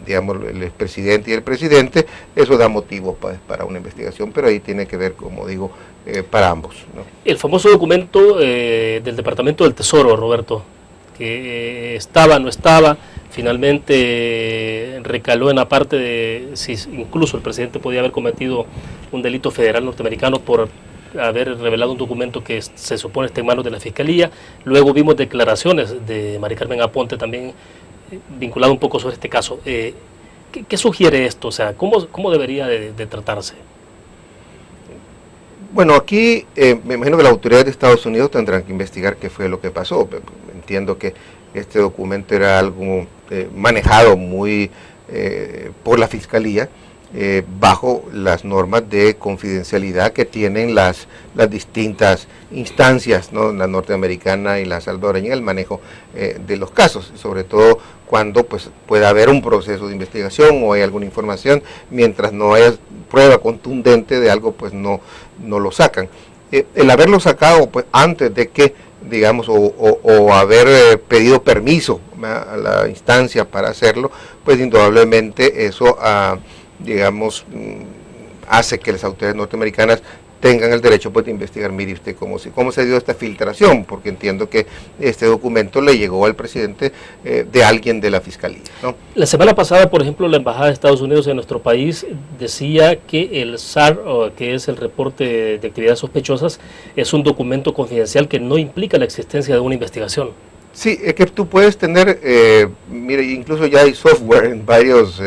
digamos, el expresidente y el presidente, eso da motivo para una investigación, pero ahí tiene que ver, como digo, para ambos, ¿no? El famoso documento del Departamento del Tesoro, Roberto, que estaba, no estaba, finalmente recaló en la parte de si incluso el presidente podía haber cometido un delito federal norteamericano por haber revelado un documento que se supone está en manos de la Fiscalía. Luego vimos declaraciones de Mari Carmen Aponte también vinculado un poco sobre este caso. ¿Qué sugiere esto? O sea, ¿cómo debería de tratarse? Bueno, aquí me imagino que las autoridades de Estados Unidos tendrán que investigar qué fue lo que pasó. Entiendo que este documento era algo manejado muy por la Fiscalía, bajo las normas de confidencialidad que tienen las distintas instancias, ¿no? La norteamericana y la salvadoreña, en el manejo de los casos, sobre todo cuando pues pueda haber un proceso de investigación o hay alguna información, mientras no haya prueba contundente de algo, pues no lo sacan. El haberlo sacado pues antes de que, digamos, o haber pedido permiso a la instancia para hacerlo, pues indudablemente eso digamos, hace que las autoridades norteamericanas tengan el derecho pues, de investigar, mire usted cómo se dio esta filtración, porque entiendo que este documento le llegó al presidente de alguien de la Fiscalía, ¿no? La semana pasada, por ejemplo, la Embajada de Estados Unidos en nuestro país decía que el SAR, que es el reporte de actividades sospechosas, es un documento confidencial que no implica la existencia de una investigación. Sí, es que tú puedes tener, mire, incluso ya hay software en varios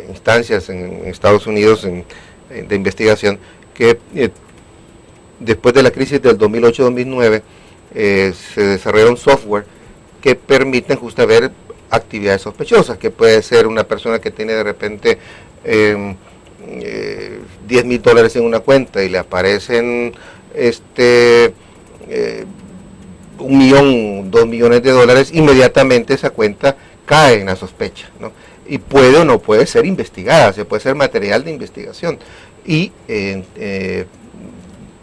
instancias en Estados Unidos de investigación, que después de la crisis del 2008-2009 se desarrollaron software que permiten justo ver actividades sospechosas, que puede ser una persona que tiene de repente $10,000 en una cuenta y le aparecen $1 millón, $2 millones, inmediatamente esa cuenta cae en la sospecha, ¿no? Y puede o no puede ser investigada, se puede ser material de investigación y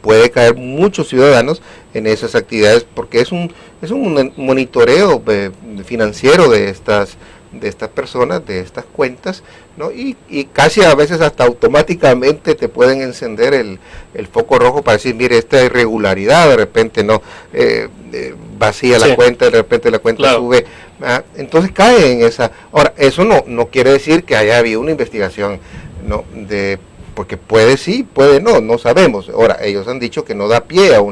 puede caer muchos ciudadanos en esas actividades porque es un monitoreo financiero de estas personas, de estas cuentas, ¿no? Y casi a veces hasta automáticamente te pueden encender el foco rojo para decir, mire, esta irregularidad, de repente no vacía la cuenta, de repente la cuenta sube, entonces cae en esa. Ahora, eso no quiere decir que haya habido una investigación, ¿no? Porque puede sí, puede no sabemos. Ahora, ellos han dicho que no da pie a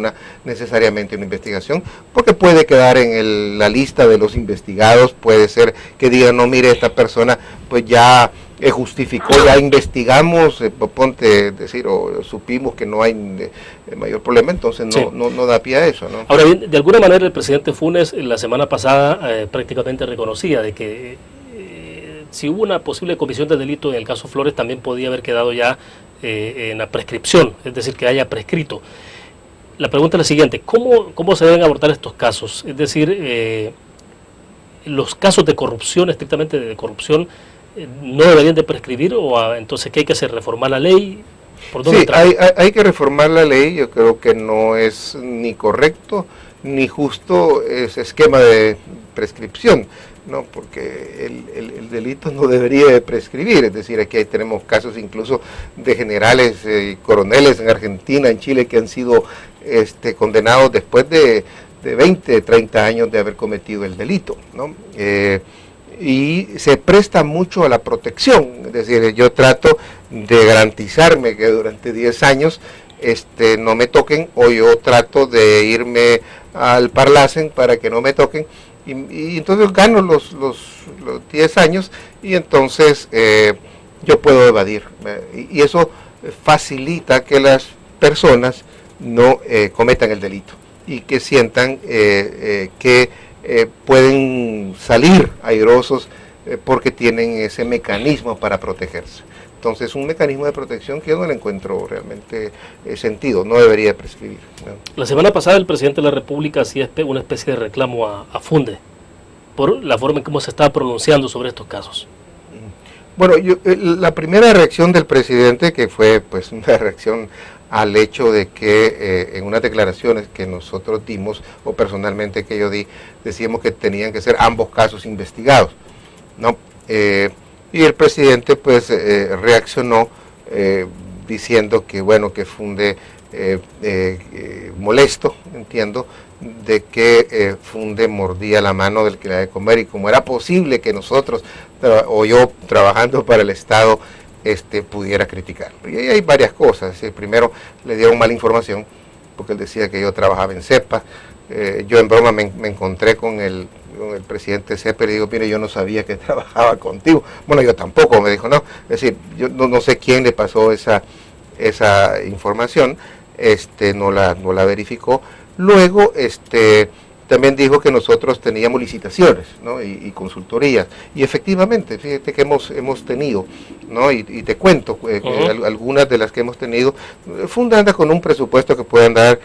necesariamente una investigación, porque puede quedar en la lista de los investigados, puede ser que digan, no, mire, esta persona pues ya justificó, ya investigamos, ponte decir, o supimos que no hay mayor problema, entonces no da pie a eso, ¿no? Ahora bien, de alguna manera el presidente Funes la semana pasada prácticamente reconocía de que si hubo una posible comisión de delito en el caso Flores, también podía haber quedado ya en la prescripción, es decir, que haya prescrito. La pregunta es la siguiente, ¿cómo se deben abordar estos casos? Es decir, los casos de corrupción, estrictamente de corrupción, ¿no deberían de prescribir o entonces qué hay que hacer? ¿Reformar la ley? ¿Por dónde sí, hay que reformar la ley. Yo creo que no es ni correcto ni justo ese esquema de prescripción, ¿no? Porque el delito no debería de prescribir, es decir, aquí tenemos casos incluso de generales y coroneles en Argentina, en Chile, que han sido condenados después de 20, 30 años de haber cometido el delito, ¿no? Y se presta mucho a la protección, es decir, yo trato de garantizarme que durante 10 años no me toquen, o yo trato de irme al Parlacen para que no me toquen, y entonces gano los 10 años, y entonces yo puedo evadir, y eso facilita que las personas no cometan el delito, y que sientan que pueden salir airosos porque tienen ese mecanismo para protegerse. Entonces, un mecanismo de protección que yo no le encuentro realmente sentido, no debería prescribir, ¿no? La semana pasada el presidente de la República hacía una especie de reclamo a Funde por la forma en cómo se estaba pronunciando sobre estos casos. Bueno, la primera reacción del presidente, que fue pues una reacción al hecho de que en unas declaraciones que nosotros dimos, o personalmente que yo di, decíamos que tenían que ser ambos casos investigados, ¿no? Y el presidente pues reaccionó diciendo que bueno, que Funde molesto, entiendo, de que Funde mordía la mano del que le da de comer, y como era posible que nosotros o yo trabajando para el Estado pudiera criticarlo. Y ahí hay varias cosas. Primero, le dieron mala información porque él decía que yo trabajaba en CEPA. Yo en broma me encontré con el presidente CEPA y le digo, mire, yo no sabía que trabajaba contigo. Bueno, yo tampoco, me dijo, no. Es decir, yo no sé quién le pasó esa información, no la verificó. Luego, también dijo que nosotros teníamos licitaciones, ¿no? y consultorías, y efectivamente, fíjate que hemos tenido, ¿no? y te cuento, algunas de las que hemos tenido, Funde anda con un presupuesto que puede andar,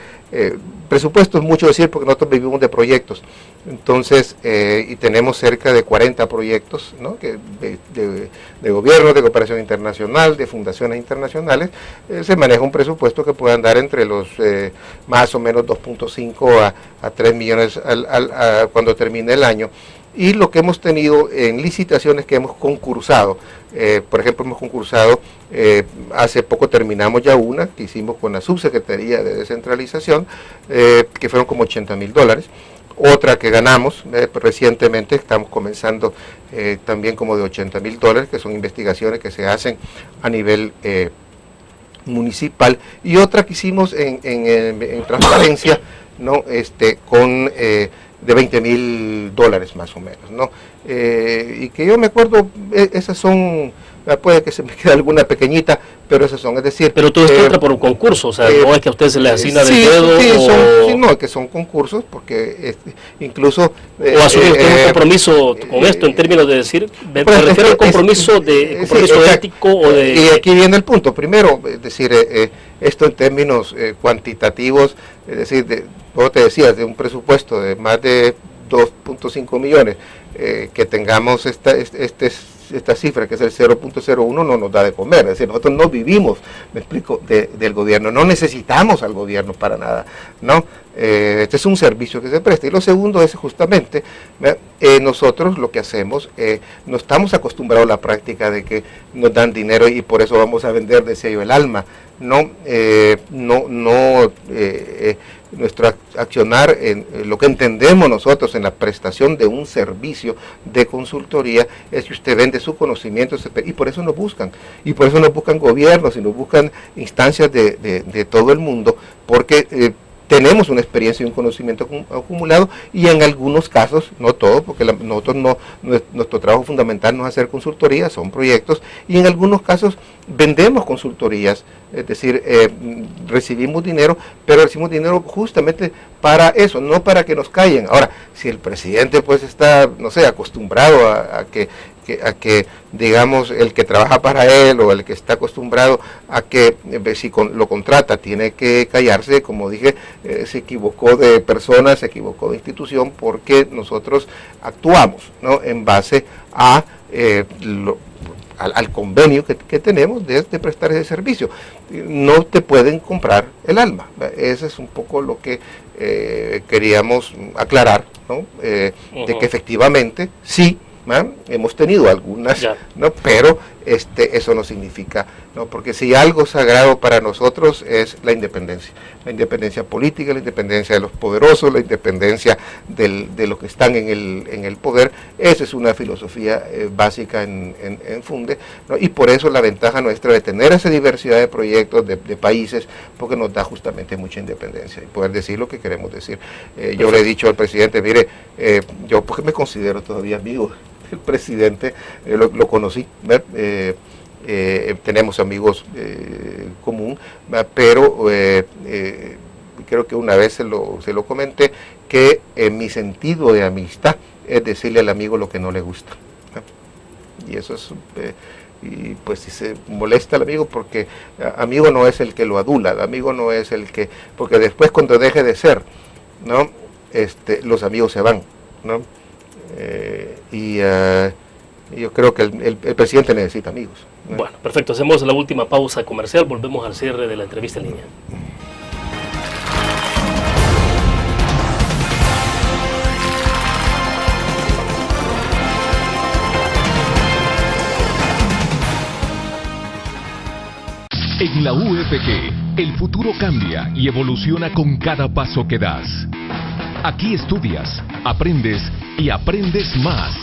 presupuesto es mucho decir porque nosotros vivimos de proyectos, entonces, y tenemos cerca de 40 proyectos, ¿no? de gobierno, de cooperación internacional, de fundaciones internacionales, se maneja un presupuesto que puede andar entre los más o menos 2.5 a 3 millones cuando termine el año. Y lo que hemos tenido en licitaciones que hemos concursado, por ejemplo, hemos concursado, hace poco terminamos ya una que hicimos con la Subsecretaría de Descentralización, que fueron como $80,000. Otra que ganamos recientemente, estamos comenzando también como de $80,000, que son investigaciones que se hacen a nivel municipal, y otra que hicimos en transparencia, ¿no? Con de $20,000 más o menos, ¿no? Y que yo me acuerdo, esas son, puede que se me quede alguna pequeñita, pero esas son, es decir... Pero todo esto entra por un concurso, o sea, no es que a usted se le asigna del dedo, sí, no, que son concursos, porque incluso... ¿O asume usted un compromiso con esto en términos de decir, me refiero al compromiso ético o de... Y aquí viene el punto, primero, es decir, esto en términos cuantitativos, es decir, como te decía, de un presupuesto de más de 2.5 millones, que tengamos esta cifra que es el 0.01 no nos da de comer, es decir, nosotros no vivimos, me explico, del gobierno, no necesitamos al gobierno para nada, ¿no? Este es un servicio que se presta. Y lo segundo es justamente, nosotros lo que hacemos, no estamos acostumbrados a la práctica de que nos dan dinero y por eso vamos a vender, decía yo, el alma, nuestro accionar, en lo que entendemos nosotros en la prestación de un servicio de consultoría, es que usted vende su conocimiento, y por eso nos buscan, gobiernos, y nos buscan instancias de todo el mundo, porque tenemos una experiencia y un conocimiento acumulado, y en algunos casos, no todos, porque nosotros nuestro trabajo fundamental no es hacer consultorías, son proyectos, y en algunos casos vendemos consultorías, es decir, recibimos dinero, pero recibimos dinero justamente para eso, no para que nos callen. Ahora, si el presidente pues está, no sé, acostumbrado a que digamos, el que trabaja para él o el que está acostumbrado a que si lo contrata tiene que callarse, como dije, se equivocó de persona, se equivocó de institución, porque nosotros actuamos, ¿no? En base a al convenio que tenemos de prestar ese servicio. No te pueden comprar el alma. Ese es un poco lo que queríamos aclarar, ¿no? De que efectivamente sí, hemos tenido algunas, ¿no? Pero eso no significa, ¿no? Porque si algo sagrado para nosotros es la independencia política, la independencia de los poderosos, la independencia de los que están en el poder. Esa es una filosofía básica en Funde, ¿no? Y por eso la ventaja nuestra de tener esa diversidad de proyectos, de países, porque nos da justamente mucha independencia y poder decir lo que queremos decir. Yo le he dicho al presidente, mire, yo porque me considero todavía amigo el presidente, lo conocí, tenemos amigos común, pero creo que una vez se lo comenté, que mi sentido de amistad es decirle al amigo lo que no le gusta, ¿no? Y eso es, y pues si se molesta al amigo, porque amigo no es el que lo adula, el amigo no es el que, porque después cuando deje de ser, ¿no? Los amigos se van, ¿no? Yo creo que el presidente necesita amigos, ¿no? Bueno, perfecto. Hacemos la última pausa comercial. Volvemos al cierre de la entrevista en línea. En la UFG, el futuro cambia y evoluciona con cada paso que das. Aquí estudias, aprendes y aprendes más,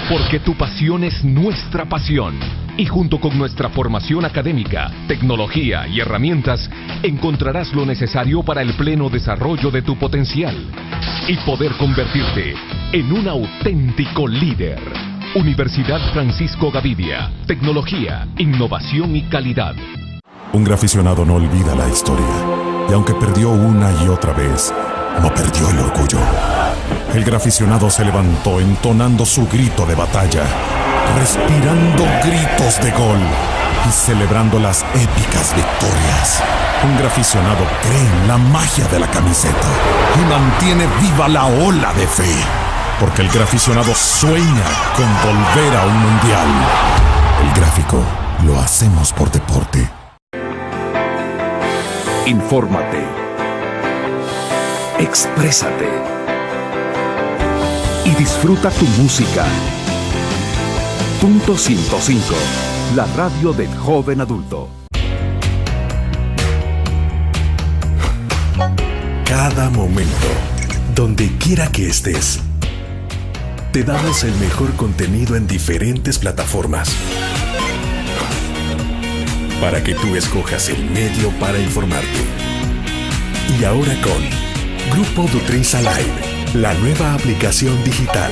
porque tu pasión es nuestra pasión. Y junto con nuestra formación académica, tecnología y herramientas, encontrarás lo necesario para el pleno desarrollo de tu potencial y poder convertirte en un auténtico líder. Universidad Francisco Gavidia, tecnología, innovación y calidad. Un graficionado no olvida la historia, y aunque perdió una y otra vez, no perdió el orgullo. El graficionado se levantó entonando su grito de batalla, respirando gritos de gol y celebrando las épicas victorias. Un graficionado cree en la magia de la camiseta y mantiene viva la ola de fe, porque el graficionado sueña con volver a un mundial. El gráfico lo hacemos por deporte. Infórmate. Exprésate. Y disfruta tu música. Punto 105. La radio del joven adulto. Cada momento, donde quiera que estés, te damos el mejor contenido en diferentes plataformas, para que tú escojas el medio para informarte. Y ahora con Grupo Dutriza Live, la nueva aplicación digital.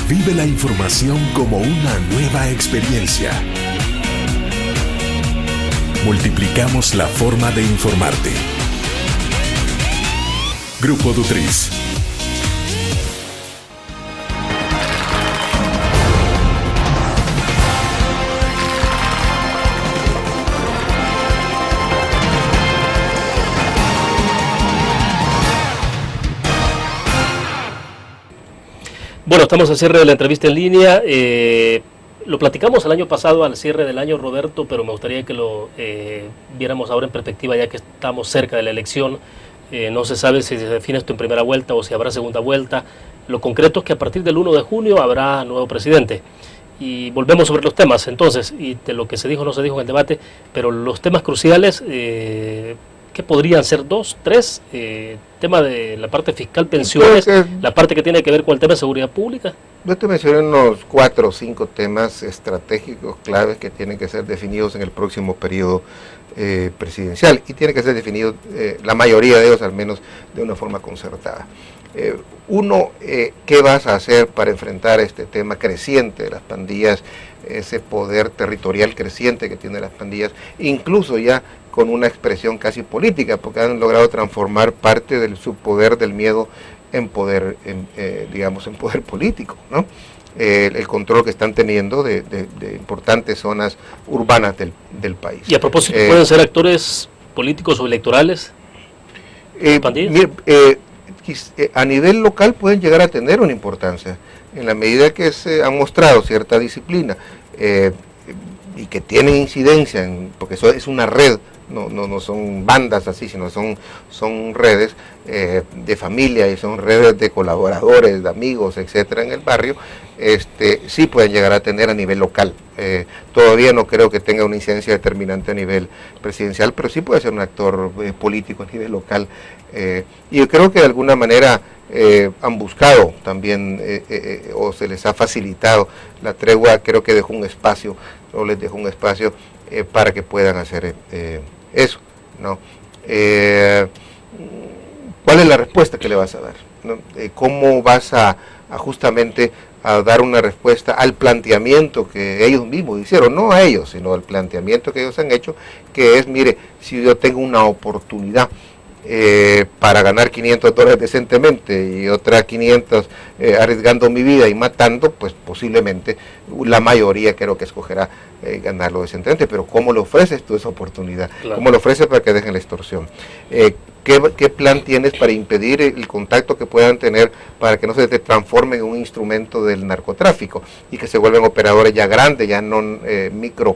Vive la información como una nueva experiencia. Multiplicamos la forma de informarte. Grupo Dutriz. Bueno, estamos al cierre de la entrevista en línea. Lo platicamos el año pasado al cierre del año, Roberto, pero me gustaría que lo viéramos ahora en perspectiva, ya que estamos cerca de la elección. No se sabe si se define esto en primera vuelta o si habrá segunda vuelta. Lo concreto es que a partir del 1 de junio habrá nuevo presidente. Y volvemos sobre los temas, entonces, y de lo que se dijo no se dijo en el debate, pero los temas cruciales, ¿qué podrían ser? 2, 3, tema de la parte fiscal, pensiones, la parte que tiene que ver con el tema de seguridad pública. Yo te mencioné unos 4 o 5 temas estratégicos, claves, que tienen que ser definidos en el próximo periodo presidencial, y tienen que ser definidos, la mayoría de ellos al menos, de una forma concertada. Uno, ¿qué vas a hacer para enfrentar este tema creciente de las pandillas, ese poder territorial creciente que tienen las pandillas, incluso ya con una expresión casi política, porque han logrado transformar parte de su poder del miedo en poder, digamos, en poder político, ¿no? El control que están teniendo de importantes zonas urbanas del país. Y a propósito, ¿pueden ser actores políticos o electorales? A nivel local pueden llegar a tener una importancia, en la medida que se han mostrado cierta disciplina y que tienen incidencia, porque eso es una red, no son bandas así, sino son redes de familia y son redes de colaboradores, de amigos, etcétera, en el barrio. sí pueden llegar a tener a nivel local. Todavía no creo que tenga una incidencia determinante a nivel presidencial, pero sí puede ser un actor político a nivel local. Y yo creo que de alguna manera han buscado también, o se les ha facilitado la tregua. Creo que dejó un espacio, o les dejó un espacio para que puedan hacer eso, ¿no? ¿Cuál es la respuesta que le vas a dar, ¿no? ¿Cómo vas a justamente a dar una respuesta al planteamiento que ellos mismos hicieron? No a ellos, sino al planteamiento que ellos han hecho, que es, mire, si yo tengo una oportunidad para ganar $500 decentemente y otras 500 arriesgando mi vida y matando, pues posiblemente la mayoría creo que escogerá ganarlo decentemente. Pero ¿cómo le ofreces tú esa oportunidad? Claro. ¿Cómo le ofreces para que dejen la extorsión? ¿Qué plan tienes para impedir el contacto que puedan tener para que no se transformen en un instrumento del narcotráfico y que se vuelvan operadores ya grandes, ya no micro,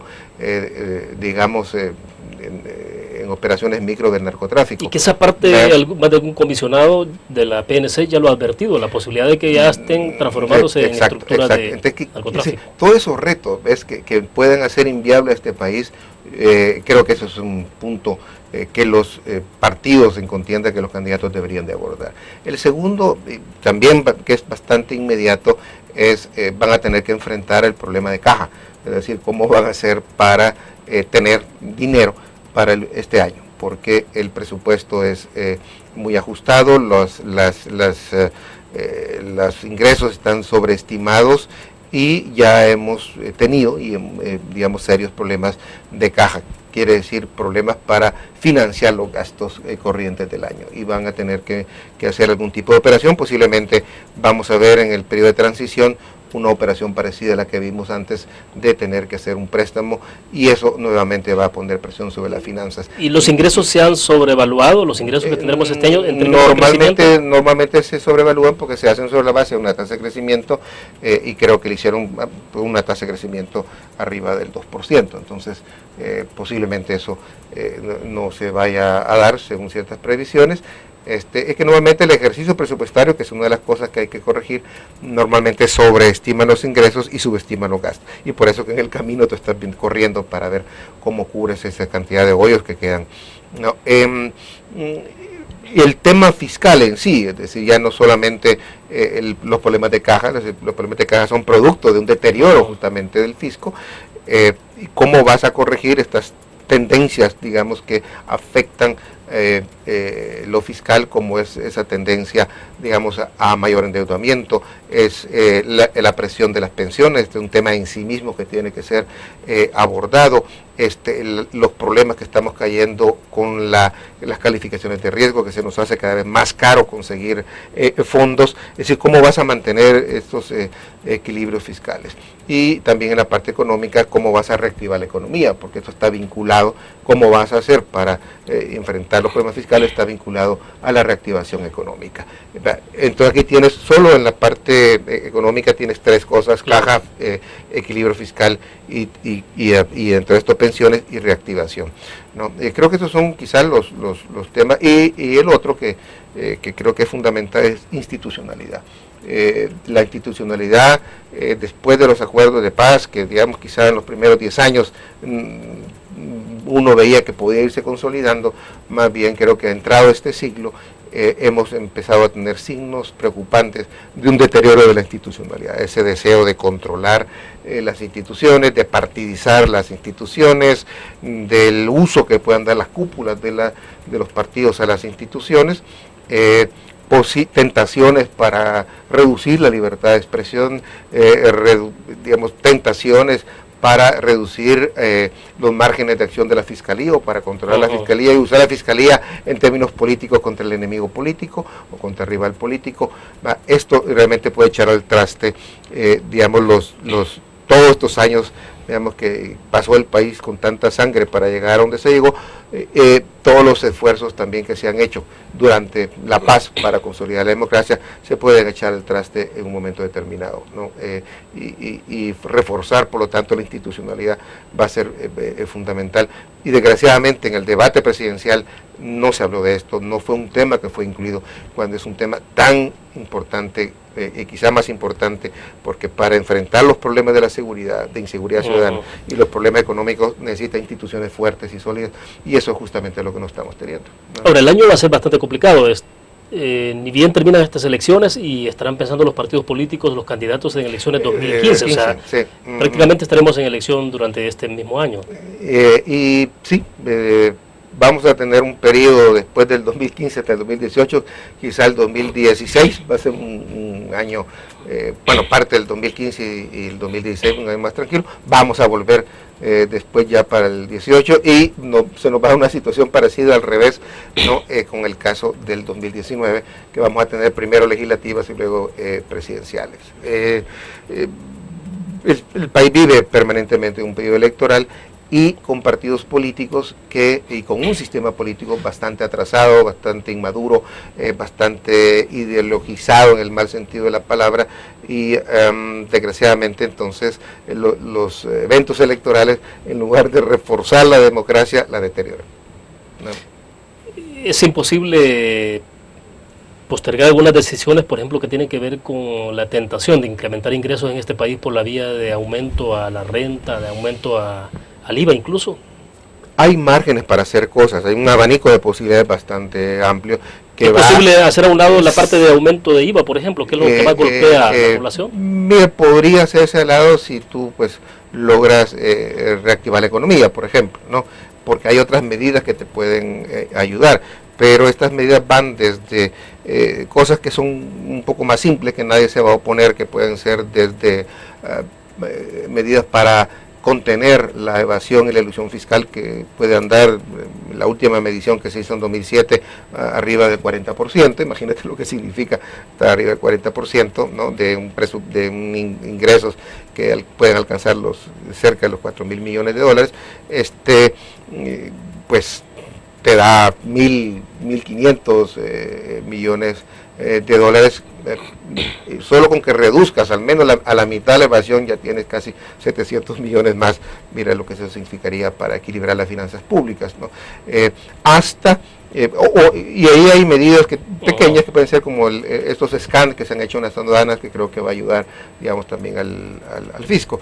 digamos, en operaciones micro del narcotráfico? Y que esa parte, más de algún comisionado de la PNC ya lo ha advertido, la posibilidad de que ya estén transformándose en estructuras de narcotráfico. Sí, todos esos retos que pueden hacer inviable a este país, creo que eso es un punto que los partidos en contienda, que los candidatos deberían de abordar. El segundo, también que es bastante inmediato, es van a tener que enfrentar el problema de caja, es decir, cómo van a hacer para tener dinero para este año, porque el presupuesto es muy ajustado, los ingresos están sobreestimados y ya hemos tenido, digamos, serios problemas de caja. Quiere decir problemas para financiar los gastos corrientes del año, y van a tener que hacer algún tipo de operación. Posiblemente vamos a ver en el periodo de transición una operación parecida a la que vimos antes, de tener que hacer un préstamo, y eso nuevamente va a poner presión sobre las finanzas. ¿Y los ingresos se han sobrevaluado, los ingresos que tendremos este año en términos de crecimiento? Normalmente se sobrevalúan porque se hacen sobre la base de una tasa de crecimiento, y creo que le hicieron una tasa de crecimiento arriba del 2%, entonces posiblemente eso no se vaya a dar según ciertas previsiones. Es que normalmente el ejercicio presupuestario, que es una de las cosas que hay que corregir, normalmente sobreestiman los ingresos y subestiman los gastos, y por eso que en el camino tú estás corriendo para ver cómo cubres esa cantidad de hoyos que quedan, ¿no? Y el tema fiscal en sí, es decir, ya no solamente los problemas de caja, los problemas de caja son producto de un deterioro justamente del fisco, y cómo vas a corregir estas tendencias, digamos, que afectan lo fiscal, como es esa tendencia, digamos, a mayor endeudamiento, es la presión de las pensiones, es un tema en sí mismo que tiene que ser abordado, los problemas que estamos cayendo con las calificaciones de riesgo, que se nos hace cada vez más caro conseguir fondos, es decir, cómo vas a mantener estos equilibrios fiscales. Y también en la parte económica, cómo vas a reactivar la economía, porque esto está vinculado, cómo vas a hacer para enfrentar los problemas fiscales, está vinculado a la reactivación económica. Entonces aquí tienes, solo en la parte económica tienes tres cosas: caja, equilibrio fiscal y dentro de esto pensiones y reactivación, ¿no? Creo que esos son quizás los temas, y el otro que creo que es fundamental es institucionalidad. La institucionalidad, después de los acuerdos de paz, que digamos quizás en los primeros 10 años uno veía que podía irse consolidando, más bien creo que entrado este siglo hemos empezado a tener signos preocupantes de un deterioro de la institucionalidad, ese deseo de controlar las instituciones, de partidizar las instituciones, del uso que puedan dar las cúpulas de los partidos a las instituciones, tentaciones para reducir la libertad de expresión, digamos, tentaciones para reducir los márgenes de acción de la Fiscalía, o para controlar la Fiscalía y usar la Fiscalía en términos políticos contra el enemigo político o contra el rival político. Esto realmente puede echar al traste, digamos, todos estos años, digamos, que pasó el país con tanta sangre para llegar a donde se llegó, todos los esfuerzos también que se han hecho durante la paz para consolidar la democracia se pueden echar al traste en un momento determinado, ¿no? Y reforzar, por lo tanto, la institucionalidad va a ser fundamental. Y desgraciadamente en el debate presidencial no se habló de esto, no fue un tema que fue incluido cuando es un tema tan importante, quizá más importante, porque para enfrentar los problemas de la seguridad, de inseguridad ciudadana y los problemas económicos necesita instituciones fuertes y sólidas, y eso es justamente lo que no estamos teniendo, ¿no? Ahora, el año va a ser bastante complicado. Ni bien terminan estas elecciones y estarán pensando los partidos políticos, los candidatos en elecciones 2015, o sea, sí. prácticamente estaremos en elección durante este mismo año. Y sí, vamos a tener un periodo después del 2015 hasta el 2018, quizá el 2016 va a ser un año, bueno, parte del 2015 y el 2016 un año más tranquilo. Vamos a volver después ya para el 18 y se nos va a dar una situación parecida al revés, ¿no? Con el caso del 2019, que vamos a tener primero legislativas y luego presidenciales. El país vive permanentemente un periodo electoral y con partidos políticos y con un sistema político bastante atrasado, bastante inmaduro, bastante ideologizado en el mal sentido de la palabra, y desgraciadamente entonces los eventos electorales, en lugar de reforzar la democracia, la deterioran, ¿no? Es imposible postergar algunas decisiones, por ejemplo, que tienen que ver con la tentación de incrementar ingresos en este país por la vía de aumento a la renta, de aumento al IVA incluso. Hay márgenes para hacer cosas, hay un abanico de posibilidades bastante amplio. ¿Es posible hacer a un lado la parte de aumento de IVA, por ejemplo, que es lo que más golpea a la población? Mire, podría hacerse al lado si tú pues logras reactivar la economía, por ejemplo, ¿no? Porque hay otras medidas que te pueden ayudar, pero estas medidas van desde cosas que son un poco más simples, que nadie se va a oponer, que pueden ser desde medidas para contener la evasión y la ilusión fiscal, que puede andar, la última medición que se hizo en 2007, arriba del 40%, imagínate lo que significa estar arriba del 40%, ¿no? de ingresos que pueden alcanzar cerca de los 4.000 millones de dólares, pues te da 1.500 millones de dólares. Solo con que reduzcas al menos a la mitad la evasión ya tienes casi 700 millones más. Mira lo que eso significaría para equilibrar las finanzas públicas, ¿no? Y ahí hay medidas pequeñas que pueden ser como estos scans que se han hecho en las aduanas, que creo que va a ayudar, digamos, también al fisco,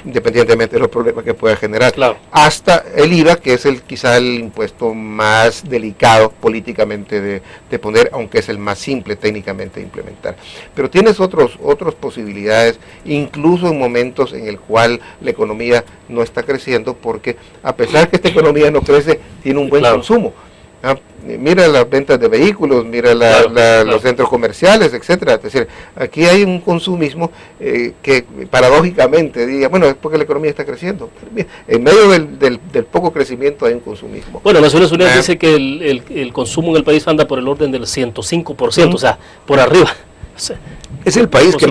independientemente de los problemas que pueda generar. Claro. Hasta el IVA, que es quizá el impuesto más delicado políticamente de poner, aunque es el más simple técnicamente de implementar. Pero tienes otras posibilidades, incluso en momentos en el cual la economía no está creciendo, porque a pesar que esta economía no crece, tiene un buen consumo. Mira las ventas de vehículos, mira los centros comerciales, etcétera. Es decir, aquí hay un consumismo que paradójicamente diría, bueno, es porque la economía está creciendo. En medio del poco crecimiento hay un consumismo. Bueno, Naciones Unidas dice que el consumo en el país anda por el orden del 105%, o sea, por arriba. O sea, es el país que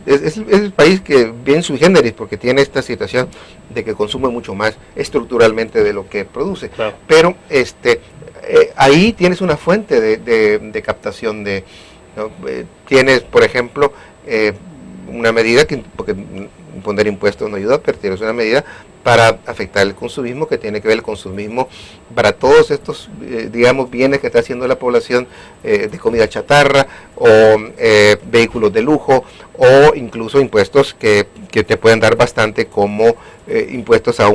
es el país que bien sui generis, porque tiene esta situación de que consume mucho más estructuralmente de lo que produce. Claro. Pero ahí tienes una fuente de captación ¿no? Tienes, por ejemplo, una medida porque poner impuestos no ayuda, pero tienes una medida para afectar el consumismo, que tiene que ver el consumismo para todos estos, digamos, bienes que está haciendo la población, de comida chatarra o vehículos de lujo, o incluso impuestos que te pueden dar bastante, como impuestos a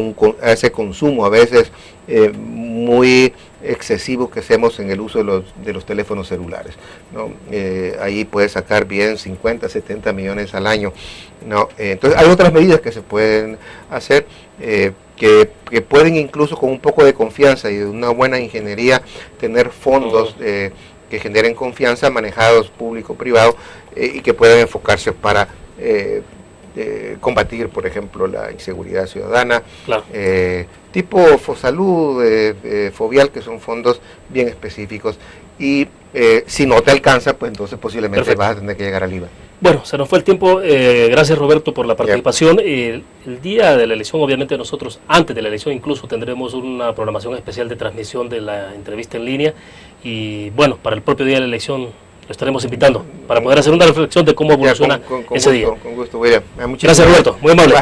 ese consumo a veces muy excesivo que hacemos en el uso de los teléfonos celulares, ¿no? Ahí puedes sacar bien 50, 70 millones al año, ¿no? Entonces hay otras medidas que se pueden hacer, que pueden incluso con un poco de confianza y de una buena ingeniería tener fondos que generen confianza, manejados público-privado, y que puedan enfocarse para combatir, por ejemplo, la inseguridad ciudadana, claro, tipo Fosalud, Fovial, que son fondos bien específicos, y si no te alcanza, pues entonces posiblemente vas a tener que llegar al IVA. Bueno, se nos fue el tiempo. Gracias, Roberto, por la participación. El día de la elección, obviamente nosotros, antes de la elección incluso, tendremos una programación especial de transmisión de la entrevista en línea. Y bueno, para el propio día de la elección lo estaremos invitando para poder hacer una reflexión de cómo evoluciona ese día. Con gusto, William. Gracias, Roberto. Muy amable.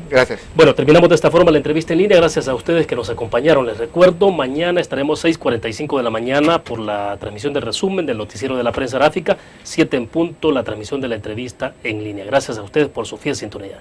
Gracias. Bueno, terminamos de esta forma la entrevista en línea. Gracias a ustedes que nos acompañaron. Les recuerdo, mañana estaremos 6:45 de la mañana por la transmisión del resumen del noticiero de la prensa gráfica, 7 en punto la transmisión de la entrevista en línea. Gracias a ustedes por su fiel sintonía.